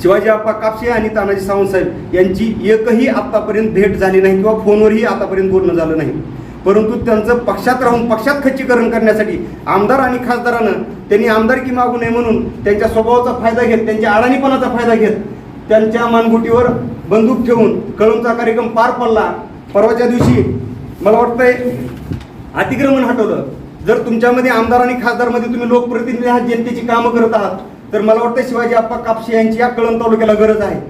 शिवाजी आप्पा कापसे आणि तानाजी सावंत साहेब यांची एकही आतापर्यंत भेट झाली नाही किंवा फोनवरही आतापर्यंत बोलणं झालं नाही, परंतु त्यांचं पक्षात राहून पक्षात खच्चीकरण करण्यासाठी आमदार आणि खासदारानं त्यांनी आमदारकी मागू नये म्हणून त्यांच्या स्वभावाचा फायदा घेत, त्यांच्या अडाणीपणाचा फायदा घेत त्यांच्या मानगुटीवर बंदूक ठेवून कळंबचा कार्यक्रम पार पडला। परवाच्या दिवशी मला वाटतंय अतिक्रमण हटवलं। जर तुमच्यामध्ये आमदार आणि खासदारमध्ये तुम्ही लोकप्रतिनिधी आहात, जनतेची कामं करत आहात, तर मला वाटतं शिवाजी आप्पा कापसे यांची या कळंब तालुक्याला गरज आहे,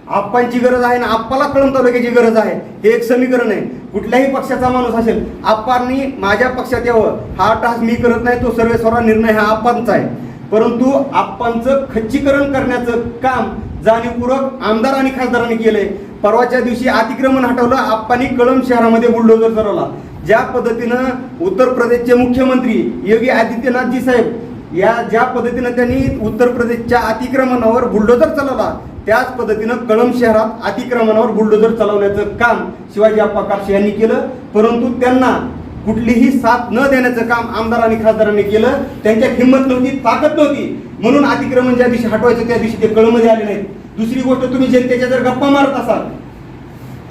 आप्पांची गरज आहे ना आप्पाला कळंब तालुक्याची गरज आहे। हे एक समीकरण आहे। कुठल्याही पक्षाचा माणूस असेल, आप्पांनी माझ्या पक्षात यावं हा टास्क मी करत नाही, तो सर्वेसर्वा निर्णय हा आप्पांचा आहे, परंतु आप्पांचं खच्चीकरण करण्याचं काम जाणीवपूर्वक आमदार आणि खासदारांनी केलंय। परवाच्या दिवशी अतिक्रमण हटवलं, आप्पांनी कळंब शहरामध्ये बुलडोजर चालवला। ज्या पद्धतीनं उत्तर प्रदेशचे मुख्यमंत्री योगी आदित्यनाथजी साहेब ज्या पद्धतीनं त्यांनी उत्तर प्रदेशच्या अतिक्रमणावर बुलडोजर चालवला, त्याच पद्धतीनं कळंब शहरात अतिक्रमणावर बुलडोजर चालवण्याचं काम शिवाजी आप्पा कापसे यांनी केलं। परंतु त्यांना कुठलीही साथ न देण्याचं काम आमदार आणि खासदारांनी केलं. त्यांच्यात हिंमत नव्हती, ताकद नव्हती, म्हणून अतिक्रमण ज्या दिवशी हटवायचं त्या दिवशी ते कळमध्ये आले नाहीत. दुसरी गोष्ट, तुम्ही जनतेच्या जर गप्पा मारत असाल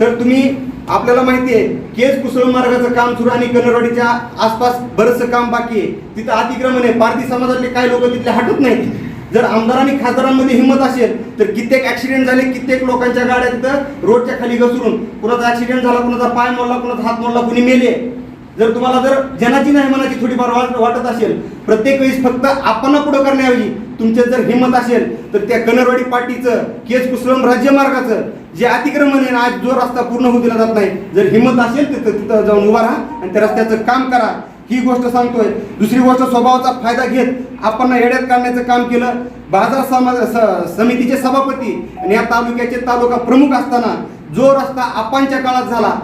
तर तुम्ही, आपल्याला माहिती आहे केज कुसळ मार्गाचं काम सुरू आणि कन्नरवाडीच्या आसपास बरंचसं काम बाकी आहे. तिथं अतिक्रमण आहे. पारधी समाजातले काही लोक तिथले हटत नाहीत. जर आमदार आणि खासदारांमध्ये हिंमत असेल तर कित्येक ऍक्सिडेंट झाले, कित्येक लोकांच्या गाड्या तिथं रोडच्या खाली घसरून, कुणाचा ऍक्सिडेंट झाला, कुणाचा पाय मोडला, कुणाचा हात मोडला, कुणी मेले. जर तुम्हाला जर जनाची नाही मनाची थोडीफार वाटत असेल, प्रत्येक वेळेस फक्त आपण पुढं करण्याऐवजी तुमच्यात जर हिंमत असेल तर त्या कन्नरवाडी पाटीचं, केज कुसळम राज्यमार्गाचं जे अतिक्रमण आहे, आज जो रस्ता पूर्ण होऊ दिला जात नाही, जर हिंमत असेल तर तिथं जाऊन उभा राहा आणि त्या रस्त्याचं काम करा. ही गोष्ट सांगतोय. दुसरी गोष्ट, स्वभावाचा फायदा घेत आपण येड्यात काढण्याचं काम केलं. बाजार समितीचे सभापती आणि या तालुक्याचे तालुका प्रमुख असताना जो रस्ता आपांच्या काळात झाला,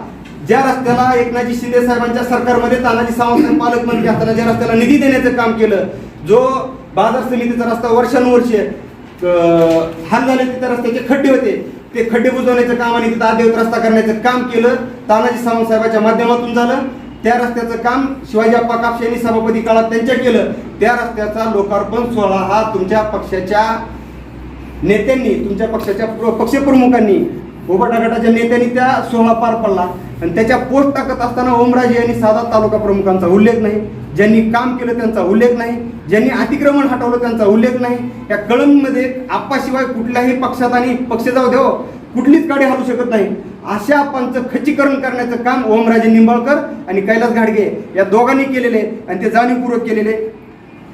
ज्या रस्त्याला एकनाथजी शिंदे साहेबांच्या सरकारमध्ये तानाजी सावंत पालकमंत्री असताना ज्या रस्त्याला निधी देण्याचं काम केलं, जो बाजार समितीचा रस्ता वर्षानुवर्षे हाल झाले, तिथे रस्त्याचे खड्डे होते, ते खड्डे बुजवण्याचं काम आणि तिथं अद्ययावत रस्ता करण्याचं काम केलं, तानाजी सावंत साहेबांच्या माध्यमातून झालं. त्या रस्त्याचं काम शिवाजी आप्पा कापसे यांनी सभापती काळात त्यांच्या केलं. त्या रस्त्याचा लोकार्पण सोहळा हा तुमच्या पक्षाच्या नेत्यांनी, तुमच्या पक्षाच्या पक्षप्रमुखांनी, उभाटा गटाच्या नेत्यांनी त्या सोहळा पार पडला. आणि त्याच्या पोस्ट टाकत असताना ओमराजे यांनी साधा तालुका प्रमुखांचा उल्लेख नाही, ज्यांनी काम केलं त्यांचा उल्लेख नाही, ज्यांनी अतिक्रमण हटवलं त्यांचा उल्लेख नाही. या कळंबमध्ये आप्पाशिवाय कुठल्याही पक्षात आणि पक्ष जाऊ देव कुठलीच गाडी हलू शकत नाही. अशा आपांचं खच्चीकरण करण्याचं काम ओमराजे निंबाळकर आणि कैलास घाडगे या दोघांनी केलेले आणि ते जाणीवपूर्वक केलेले.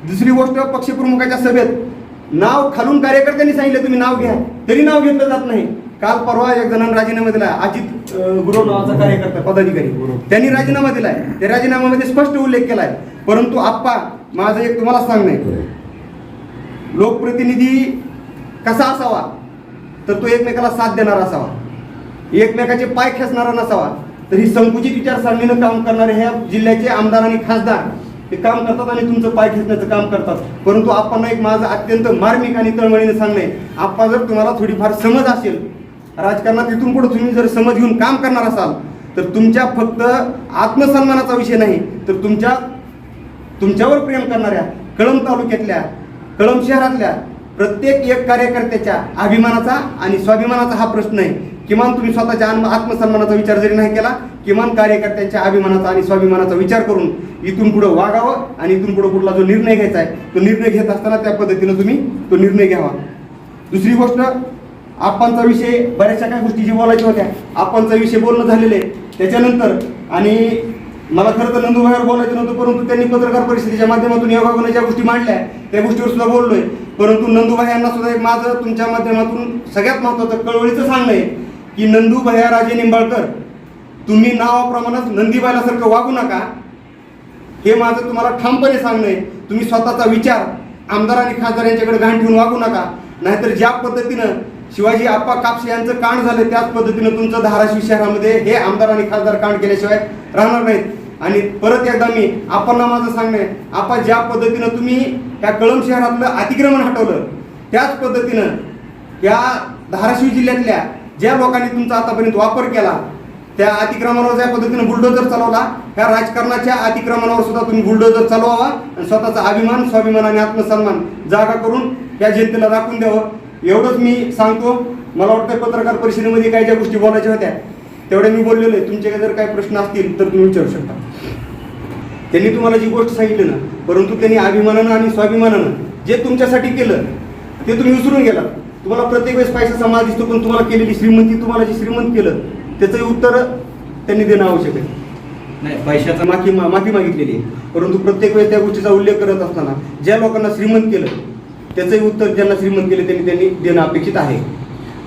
दुसरी गोष्ट, पक्षप्रमुखाच्या सभेत नाव खालून कार्यकर्त्यांनी सांगितलं तुम्ही नाव घ्या, तरी नाव घेतलं जात नाही. काल परवा एक जणांनी राजीनामा दिला, अजित गुरव नावाचा कार्यकर्ता पदाधिकारी, त्यांनी राजीनामा दिलाय. त्या राजीनाम्यामध्ये स्पष्ट उल्लेख केलाय. परंतु आप्पा, माझं एक तुम्हाला सांगणं, लोकप्रतिनिधी कसा असावा तर तो एकमेकाला साथ देणारा असावा, एकमेकाचे पाय खेचणारा नसावा. तर ही संकुचित विचारसरणीनं काम करणारे ह्या जिल्ह्याचे आमदार आणि खासदार हे काम करतात आणि तुमचं पाय खेचण्याचं काम करतात. परंतु आपण एक माझं अत्यंत मार्मिक आणि तळमळीनं सांगणे, आप्पा, जर तुम्हाला थोडीफार समज असेल राजकारणात, इथून पुढे तुम्ही जर समज घेऊन काम करणार असाल तर तुमच्या फक्त आत्मसन्मानाचा विषय नाही, तर तुमच्यावर प्रेम करणाऱ्या कळंब तालुक्यातल्या, कळंब शहरातल्या प्रत्येक एक कार्यकर्त्याच्या अभिमानाचा आणि स्वाभिमानाचा हा प्रश्न आहे. किमान तुम्ही स्वतःच्या आत्मसन्मानाचा विचार जरी नाही केला, किमान कार्यकर्त्यांच्या अभिमानाचा आणि स्वाभिमानाचा विचार करून इथून पुढे वागावं आणि इथून पुढे कुठला जो निर्णय घ्यायचा आहे तो निर्णय घेत असताना त्या पद्धतीनं तुम्ही तो निर्णय घ्यावा. दुसरी गोष्ट, आपणचा विषय, बऱ्याचशा काही गोष्टी जी बोलायच्या होत्या, आपणचा विषय बोलणं झालेलं आहे त्याच्यानंतर. आणि मला खरं तर नंदूबाईवर बोलायचं नव्हतं, परंतु त्यांनी पत्रकार परिषदेच्या माध्यमातून योगायोगाने ज्या गोष्टी मांडल्या त्या गोष्टीवर सुद्धा बोललोय. परंतु नंदूबाई यांना सुद्धा एक माझं तुमच्या माध्यमातून सगळ्यात महत्त्वाचं कळवळीचं सांगणं आहे की नंदूबाई राजे निंबाळकर, तुम्ही नावाप्रमाणेच नंदीबाईलासारखं वागू नका, हे माझं तुम्हाला ठामपणे सांगणं आहे. तुम्ही स्वतःचा विचार आमदार आणि खासदार यांच्याकडे घाण ठेवून वागू नका, नाहीतर ज्या पद्धतीनं शिवाजी आप्पा कापसे यांचं कांड झालं त्याच पद्धतीनं तुमचं धाराशिव शहरामध्ये हे आमदार आणि खासदार कांड केल्याशिवाय राहणार नाहीत. आणि परत एकदा मी आपणला माझं सांगणं आहे, आपण ज्या पद्धतीनं तुम्ही त्या कळंब शहरातलं अतिक्रमण हटवलं त्याच पद्धतीनं या धाराशिव जिल्ह्यातल्या ज्या लोकांनी तुमचा आतापर्यंत वापर केला त्या अतिक्रमणावर ज्या पद्धतीनं बुलडोजर चालवला, ह्या राजकारणाच्या अतिक्रमणावर सुद्धा तुम्ही बुलडोजर चालवावा आणि स्वतःचा अभिमान, स्वाभिमान आणि आत्मसन्मान जागा करून या जनतेला दाखवून द्यावं. एवढंच मी सांगतो. मला वाटतं पत्रकार परिषदेमध्ये काही ज्या गोष्टी बोलायच्या होत्या तेवढ्या मी बोललेलो आहे. तुमच्याकडे जर काही प्रश्न असतील तर तुम्ही विचारू शकता. त्यांनी तुम्हाला जी गोष्ट सांगितली ना, परंतु त्यांनी अभिमानानं आणि स्वाभिमानानं जे तुमच्यासाठी केलं ते तुम्ही विसरून गेलात. तुम्हाला प्रत्येक वेळेस पैसा समाज दिसतो, पण तुम्हाला केलेली श्रीमंती, तुम्हाला जे श्रीमंत केलं त्याचंही उत्तर त्यांनी देणं आवश्यक आहे. नाही, पैशाचा माफी मागितलेली आहे, परंतु प्रत्येक वेळेस त्या गोष्टीचा उल्लेख करत असताना ज्या लोकांना श्रीमंत केलं त्याचंही उत्तर ज्यांना श्रीमंत केले त्यांनी देणं अपेक्षित आहे.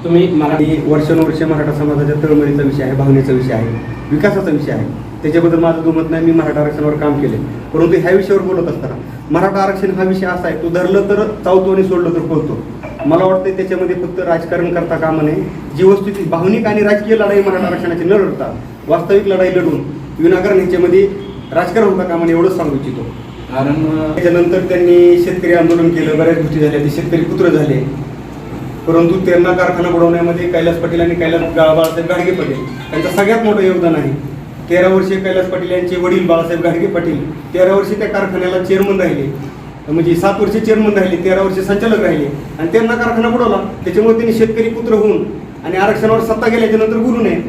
तुम्ही मराठी वर्षानुवर्षे मराठा समाजाच्या तळमळीचा विषय आहे, भावनेचा विषय आहे, विकासाचा विषय आहे. त्याच्याबद्दल माझं दुमत नाही. मी मराठा आरक्षणावर काम केले, परंतु ह्या विषयावर बोलत असताना मराठा आरक्षण हा विषय असा आहे, तो धरलं तर चावतो आणि सोडलं तर पळतो. मला वाटतं त्याच्यामध्ये फक्त राजकारण करता कामा नये. जी वस्तुस्थिती भावनिक आणि राजकीय लढाई मराठा आरक्षणाची न लढता वास्तविक लढाई लढून विनाकारण ह्याच्यामध्ये राजकारण होता कामा नये एवढंच सांगू इच्छितो. कारण त्याच्यानंतर त्यांनी शेतकरी आंदोलन केलं, बऱ्याच गोष्टी झाल्या, ते शेतकरी पुत्र झाले. परंतु तेरणा कारखाना बुडवण्यामध्ये कैलास पटेल आणि बाळासाहेब गाडगे पटेल यांचं सगळ्यात मोठं योगदान आहे. 13 वर्षे कैलास पाटील यांचे वडील बाळासाहेब घाडगे पाटील 13 वर्षे त्या कारखान्याला चेअरमन राहिले, म्हणजे 7 वर्षे चेअरमन राहिले, 13 वर्षे संचालक राहिले आणि त्यांना कारखाना बुडवला. त्याच्यामुळे त्यांनी शेतकरी पुत्र होऊन आणि आरक्षणावर सत्ता गेल्याच्या नंतर बोलू नये,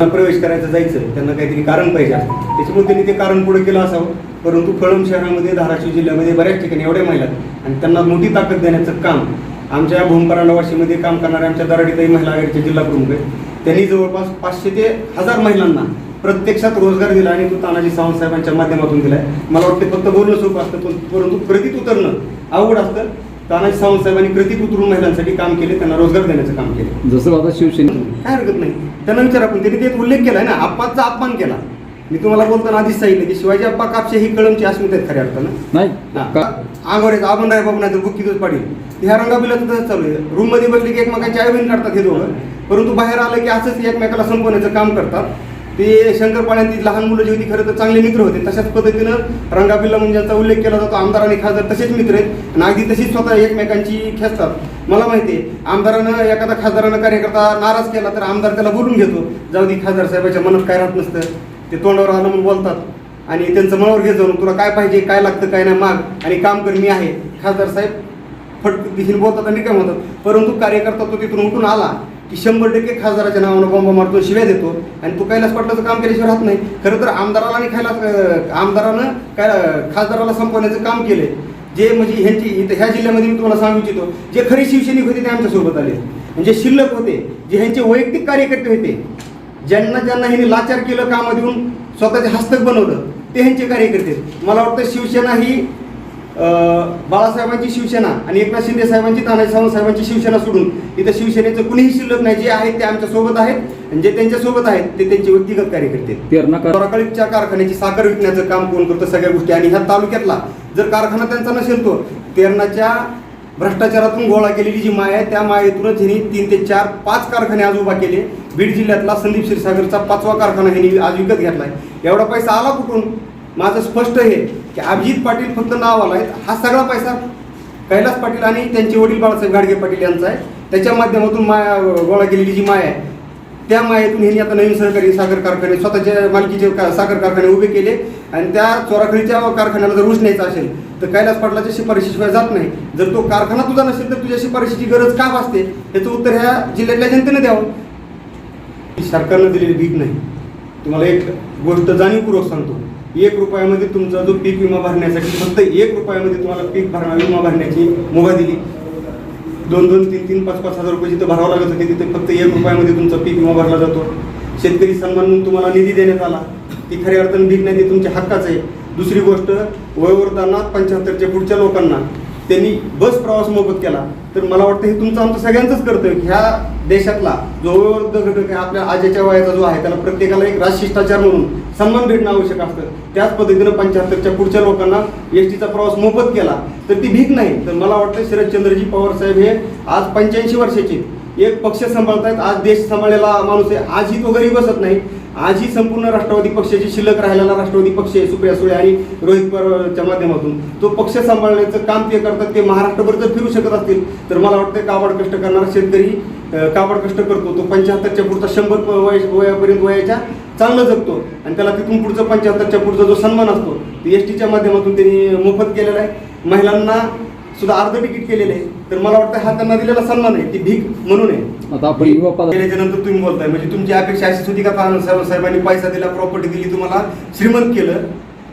प्रवेश करायचं जायचं त्यांना काहीतरी कारण पाहिजे असतं. त्याच्यामुळे त्यांनी ते कारण पुढे केलं असावं. परंतु कळंब शहरामध्ये धाराशिव जिल्ह्यामध्ये बऱ्याच ठिकाणी एवढ्या महिला आणि त्यांना मोठी ताकद देण्याचं काम आमच्या भूमपरांडा वाशीमध्ये काम करणाऱ्या आमच्या दराडीताई महिला आघाडीचे जिल्हा प्रमुख आहेत. त्यांनी जवळपास 500 ते 1000 महिलांना प्रत्यक्षात रोजगार दिला आणि तो तानाजी सावंत साहेबांच्या माध्यमातून दिलाय. मला वाटते फक्त बोलणं सोपं असतं परंतु कृतीत उतरणं अवघड असतं. तानाजी सावंत साहेबांनी कृतीत उतरून महिलांसाठी काम केले, त्यांना रोजगार देण्याचं काम केले. जसं आता शिवसेना काय हरकत नाही, त्यांना विचारा. पण त्यांनी ते उल्लेख केलाय ना, आप्पांचा अपमान केला. मी तुम्हाला बोलताना आधीच सांगितलं की शिवाजी आप्पा कापशे ही कळमची अस्मिता आहेत खऱ्या अर्थानं. नाही आगोरे आबनराय बाबू नाही तर बुक्कीतच पाडील. ह्या रंगाबिलाचं तसंच चालू आहे. रूम मध्ये बसले की एकमेकांची आयबीन काढतात हे दोघं, परंतु बाहेर आलं की असंच एकमेकाला संपवण्याचं काम करतात. ते शंकरपाळ्यांची लहान मुलं जी होती खरं तर चांगले मित्र होते. तशाच पद्धतीनं रंगाबिल्ला म्हणजे ज्याचा उल्लेख केला जातो, आमदार आणि खासदार तसेच मित्र आहेत आणि अगदी तशीच स्वतः एकमेकांची खेचतात. मला माहिती आहे, आमदारानं एखादा खासदारानं कार्यकर्ता नाराज केला तर आमदार त्याला बोलून घेतो, जाऊ दे खासदार साहेबाच्या मनात काय राहत नसतं, ते तोंडावर आलं म्हणून बोलतात आणि त्यांचं मनावर घे जाऊन तुला काय पाहिजे, काय लागतं, काय नाही माग आणि काम कर, मी आहे. खासदार साहेब फटक दिशेने बोलतात आणि काय म्हणतात. परंतु कार्यकर्ता तो तिथून उठून आला की 100% खासदाराच्या नावानं बॉम्ब मारतो, शिव्या देतो आणि तो कैलास पाटलाचं काम केल्याशिवाय राहत नाही. खरं तर आमदाराला आणि आमदारानं काय खासदाराला संपवण्याचं काम केले. जे म्हणजे ह्यांची इथं ह्या जिल्ह्यामध्ये मी तुम्हाला सांगू इच्छितो, जे खरे शिवसैनिक होते ते आमच्यासोबत आले, म्हणजे शिल्लक होते, जे ह्यांचे वैयक्तिक कार्यकर्ते होते, ज्यांना ह्यांनी लाचार केलं, कामात येऊन स्वतःचे हस्तक बनवलं, ते ह्यांचे कार्यकर्ते. मला वाटतं शिवसेना ही बाळासाहेबांची शिवसेना आणि एकनाथ शिंदे साहेबांची, तानाजी सावंत साहेबांची शिवसेना सोडून इथं शिवसेनेचं कुणीही शिल्लक नाही. जे आहेत ते आमच्या सोबत आहेत आणि जे त्यांच्या सोबत आहेत ते त्यांचे व्यक्तिगत कार्यकर्ते. कोराकळीच्या कारखान्याची साखर विकण्याचं काम कोण करतं, सगळ्या गोष्टी. आणि ह्या तालुक्यातला जर कारखाना त्यांचा नसेल, तो तेरणाच्या भ्रष्टाचारातून गोळा केलेली जी माय आहे त्या मायेतूनच ह्यांनी 3 ते 4, 5 कारखाने आज उभा केले. बीड जिल्ह्यातला संदीप क्षीरसागरचा 5वा कारखाना ह्यांनी आज विकत घेतलाय. एवढा पैसा आला कुठून? माझं स्पष्ट आहे की अभिजित पाटील फक्त नाव आलाय, हा सगळा पैसा कैलास पाटील आणि त्यांचे वडील बाळासाहेब घाडगे पाटील यांचा आहे. त्याच्या माध्यमातून गोळा केलेली जी माय आहे त्या मायेतून ह्यांनी आता नवीन सहकारी साखर कारखाने, स्वतःच्या मालकीचे साखर कारखाने उभे केले आणि त्या चोराखळीच्या कारखान्याला जर ऊस न्यायचा असेल तर कैलास पाटलाच्या शिफारशीशिवाय जात नाही. जर तो कारखाना तुझा नसेल तर तुझ्या शिफारशीची गरज का भासते, याचं उत्तर ह्या जिल्ह्यातल्या जनतेने द्यावं. सरकारनं दिलेली भीक नाही. तुम्हाला एक गोष्ट जाणीवपूर्वक सांगतो, 1 रुपयामध्ये तुमचा जो पीक विमा भरण्यासाठी फक्त 1 रुपयामध्ये तुम्हाला पीक विमा भरण्याची मुभा दिली. 2-2, 3-3, 5-5 हजार रुपये जिथं भरावं लागत होते तिथे फक्त 1 रुपयामध्ये तुमचा पीक विमा भरला जातो. शेतकरी सन्मान म्हणून तुम्हाला निधी देण्यात आला, ती खऱ्या अर्थाने भीक नाही, ते तुमच्या हक्काचं आहे. दुसरी गोष्ट, वयोवृद्धांना 75च्या पुढच्या लोकांना त्यांनी बस प्रवास मोफत केला. तर मला वाटतं हे तुमचं आमचं सगळ्यांचंच कर्तव्य. ह्या देशातला जो वयोवृद्ध घटक आहे, आपल्या आजीच्या वयाचा जो आहे, त्याला प्रत्येकाला एक राजशिष्टाचार म्हणून सन्मान भेटणं आवश्यक असतं. त्याच पद्धतीनं 75च्या पुढच्या लोकांना एसटीचा प्रवास मोफत केला तर ती भीक नाही. तर मला वाटतं शरदचंद्रजी पवार साहेब हे आज 85 वर्षाचे, एक पक्ष सांभाळतायत. आज देश सांभाळलेला माणूस आहे. आजही तो घरी बसत नाही. आजही संपूर्ण राष्ट्रवादी पक्षाची शिल्लक राहिलेला राष्ट्रवादी पक्ष आहे, सुप्रिया सुळे आणि रोहित पवारच्या माध्यमातून तो पक्ष सांभाळण्याचं काम ते करतात. ते महाराष्ट्रभर जर फिरू शकत असतील तर मला वाटतं काबाड कष्ट करणारा शेतकरी काबाड कष्ट करतो. तो 75च्या पुढचा 100 वयापर्यंत वयाच्या चांगलं जगतो आणि त्याला तिथून पुढचं 75च्या पुढचा जो सन्मान असतो तो एसटीच्या माध्यमातून त्यांनी मोफत केलेला आहे. महिलांना सुद्धा अर्ध तिकीट केलेलं आहे. तर मला वाटतं हा त्यांना दिलेला सन्मान आहे, ती भीक म्हणून आहे. आता आपण केल्याच्या नंतर तुम्ही बोलताय म्हणजे तुमची अपेक्षा अशीच होती का साहेबांनी पैसा दिला, प्रॉपर्टी दिली, तुम्हाला श्रीमंत केलं,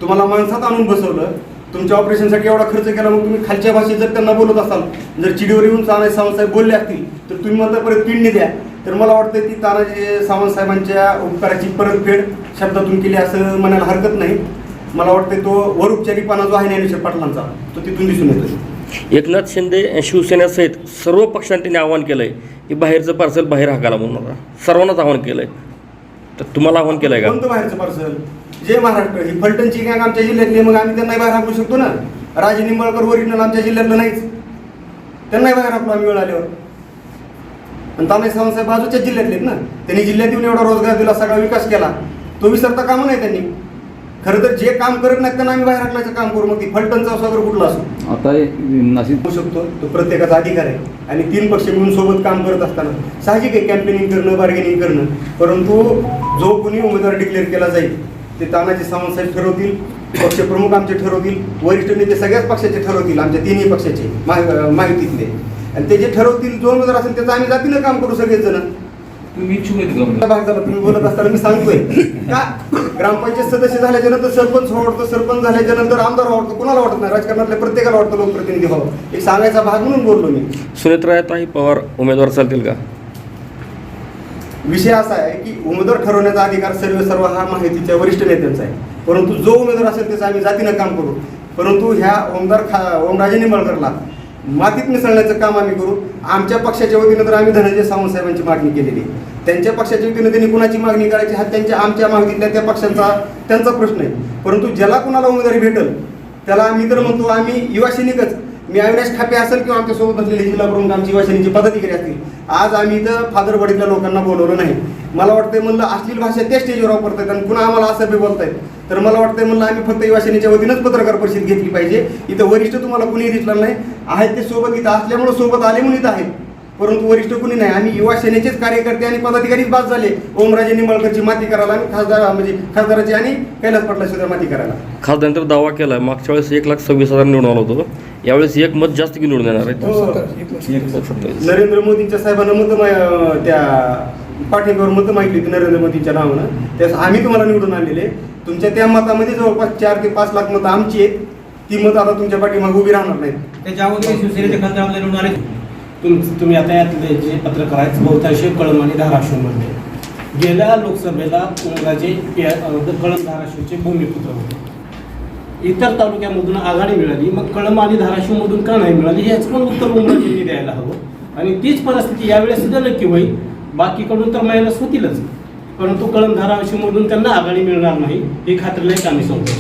तुम्हाला माणसात आणून बसवलं, तुमच्या ऑपरेशनसाठी एवढा खर्च केला, मग तुम्ही खालच्या भाषेत जर त्यांना बोलत असाल, जर चिडीवर येऊन तानाजी सावंत साहेब बोलले असतील तर तुम्ही म्हणता परत किडनी द्या. तर मला वाटतं ती तानाजी सावंत साहेबांच्या उपकाराची परतफेड शब्दातून केली असं म्हणायला हरकत नाही. मला वाटतं तो वरउपचारीपणा जो आहे ज्ञानेश्वर पाटलांचा तो तिथून दिसून येतो. एकनाथ शिंदे शिवसेनेसहित सर्व पक्षांनी त्यांनी आवाहन केलं आहे की बाहेरचं पार्सल बाहेर हाकाला म्हणून सर्वांनाच आवाहन केलं आहे. तर तुम्हाला आवाहन केलं आहे का? कोणतं बाहेरचं पार्सल? जे महाराष्ट्र ही फलटणची गँग आमच्या जिल्ह्यातली, मग आम्ही त्यांनाही बाहेर हाकू शकतो ना. राजे निंबाळकर ओरिजिनल आमच्या जिल्ह्यातलं नाहीच, त्यांनाही बाहेर हाकलो आम्ही वेळ आल्यावर. आणि तानाजी सावंत साहेब बाजूच्या जिल्ह्यातलेत ना, त्यांनी जिल्ह्यात येऊन एवढा रोजगार दिला, सगळा विकास केला, तो विसरता कामा नाही त्यांनी. खरं तर जे काम करत नाहीत त्यांना आम्ही बाहेर हाकलायचं काम करू, मग ती फलटणचा असो वगैरे कुठला असो. आता नाशिक होऊ शकतो, तो प्रत्येकाचा अधिकार आहे. आणि 3 पक्ष मिळून सोबत काम करत असताना साहजिक आहे कॅम्पेनिंग करणं, बार्गेनिंग करणं. परंतु जो कोणी उमेदवार डिक्लेअर केला जाईल ते तानाजी सावंत साहेब ठरवतील, पक्षप्रमुख आमचे ठरवतील, वरिष्ठ नेते सगळ्याच पक्षाचे ठरवतील, आमच्या तिन्ही पक्षाचे माहितीतले. आणि ते जे ठरवतील जो उमेदवार असेल त्याचं आम्ही जातीनं काम करू सगळेच जण. तुम्ही इच्छुक आहेत का? भाग झाला तुम्ही बोलत असताना मी सांगतोय का ग्रामपंचायत सदस्य झाल्याच्या नंतर सरपंच आवडतो, सरपंच झाल्याच्या नंतर आमदार आवडतो, कोणाला वाटत नाही, राजकारणातल्या प्रत्येकाला वाटतं लोकप्रतिनिधी व्हावं. एक सांगायचा भाग म्हणून बोललो मी. सुनेत्राताई पवार उमेदवार चालतील का? विषय असा आहे की उमेदवार ठरवण्याचा अधिकार सर्व हा माहितीच्या वरिष्ठ नेत्यांचा आहे. परंतु जो उमेदवार असेल त्याचं आम्ही जातीनं काम करू. परंतु ह्या ओमराजे निंबाळकरला मातीत मिसळण्याचं काम आम्ही करू. आमच्या पक्षाच्या वतीनं तर आम्ही धनंजय सावंत साहेबांची मागणी केलेली आहे. त्यांच्या पक्षाच्या वतीनं त्यांनी कुणाची मागणी करायची हा आमच्या मागणीतल्या त्या पक्षांचा त्यांचा प्रश्न आहे. परंतु ज्याला कुणाला उमेदवारी भेटेल त्याला आम्ही तर म्हणतो आम्ही युवा सैनिकच. मी अविनाश खापे असेल किंवा आमच्यासोबत असलेले जिल्हा प्रमुख आमची युवा सैनिकचे पदाधिकारी असतील, आज आम्ही इथं फादरवाडीतल्या लोकांना बोलवलं नाही. मला वाटतंय म्हणलं अश्लील भाषा त्या स्टेजवर वापरतायत आणि पुन्हा आम्हाला असं बी बोलतायत. तर मला वाटतंय म्हणलं आम्ही फक्त युवा सेनेच्या वतीनंच पत्रकार परिषद घेतली पाहिजे. इथं वरिष्ठ तुम्हाला कुणी दिसलं नाही आहेत, ते सोबत इथं असल्यामुळे सोबत आले म्हणून इथं आहेत, परंतु वरिष्ठ कुणी नाही. आम्ही युवा सेनेचेच कार्यकर्ते आणि पदाधिकारीच बाद झाले ओमराजे निंबाळकरची माती करायला आणि खासदाराची आणि कैलास पाटला सुद्धा माती करायला. खासदारांतर दावा केला मागच्या वेळेस 1,26,000 निवडून आलं होतं, यावेळेस एक मत जास्त की निवडून येणार आहे. नरेंद्र मोदींच्या साहेबांना त्या पाठिंब्यावर मतं मागितली होती नरेंद्र मोदींच्या नावानं. त्यास आम्ही तुम्हाला निवडून आणलेले. तुमच्या त्या मतामध्ये जवळपास 4 ते 5 लाख मतं आमची आहेत. ती मतं आता तुमच्या पाठीमागे उभी राहणार नाहीत. त्याच्या अगोदर शिवसेनेचे खासदार निवडून आले. तुम्ही आता यातले जे पत्रकार आहेत बहुतांशी कळंब आणि धाराशिवमध्ये गेल्या लोकसभेला ओमराजे कळंब धाराशिवचे भूमिपुत्र होते. इतर तालुक्यामधून आघाडी मिळाली, मग कळंब आणि धाराशिवमधून का नाही मिळाली याच पण उत्तर ओमराजेंनी द्यायला हवं. आणि तीच परिस्थिती यावेळेस सुद्धा नक्की होईल. बाकीकडून तर मायनस होतीलच, परंतु कळंब धाराशिवमधून त्यांना आघाडी मिळणार नाही ही खात्रीलायक आम्ही सांगतो.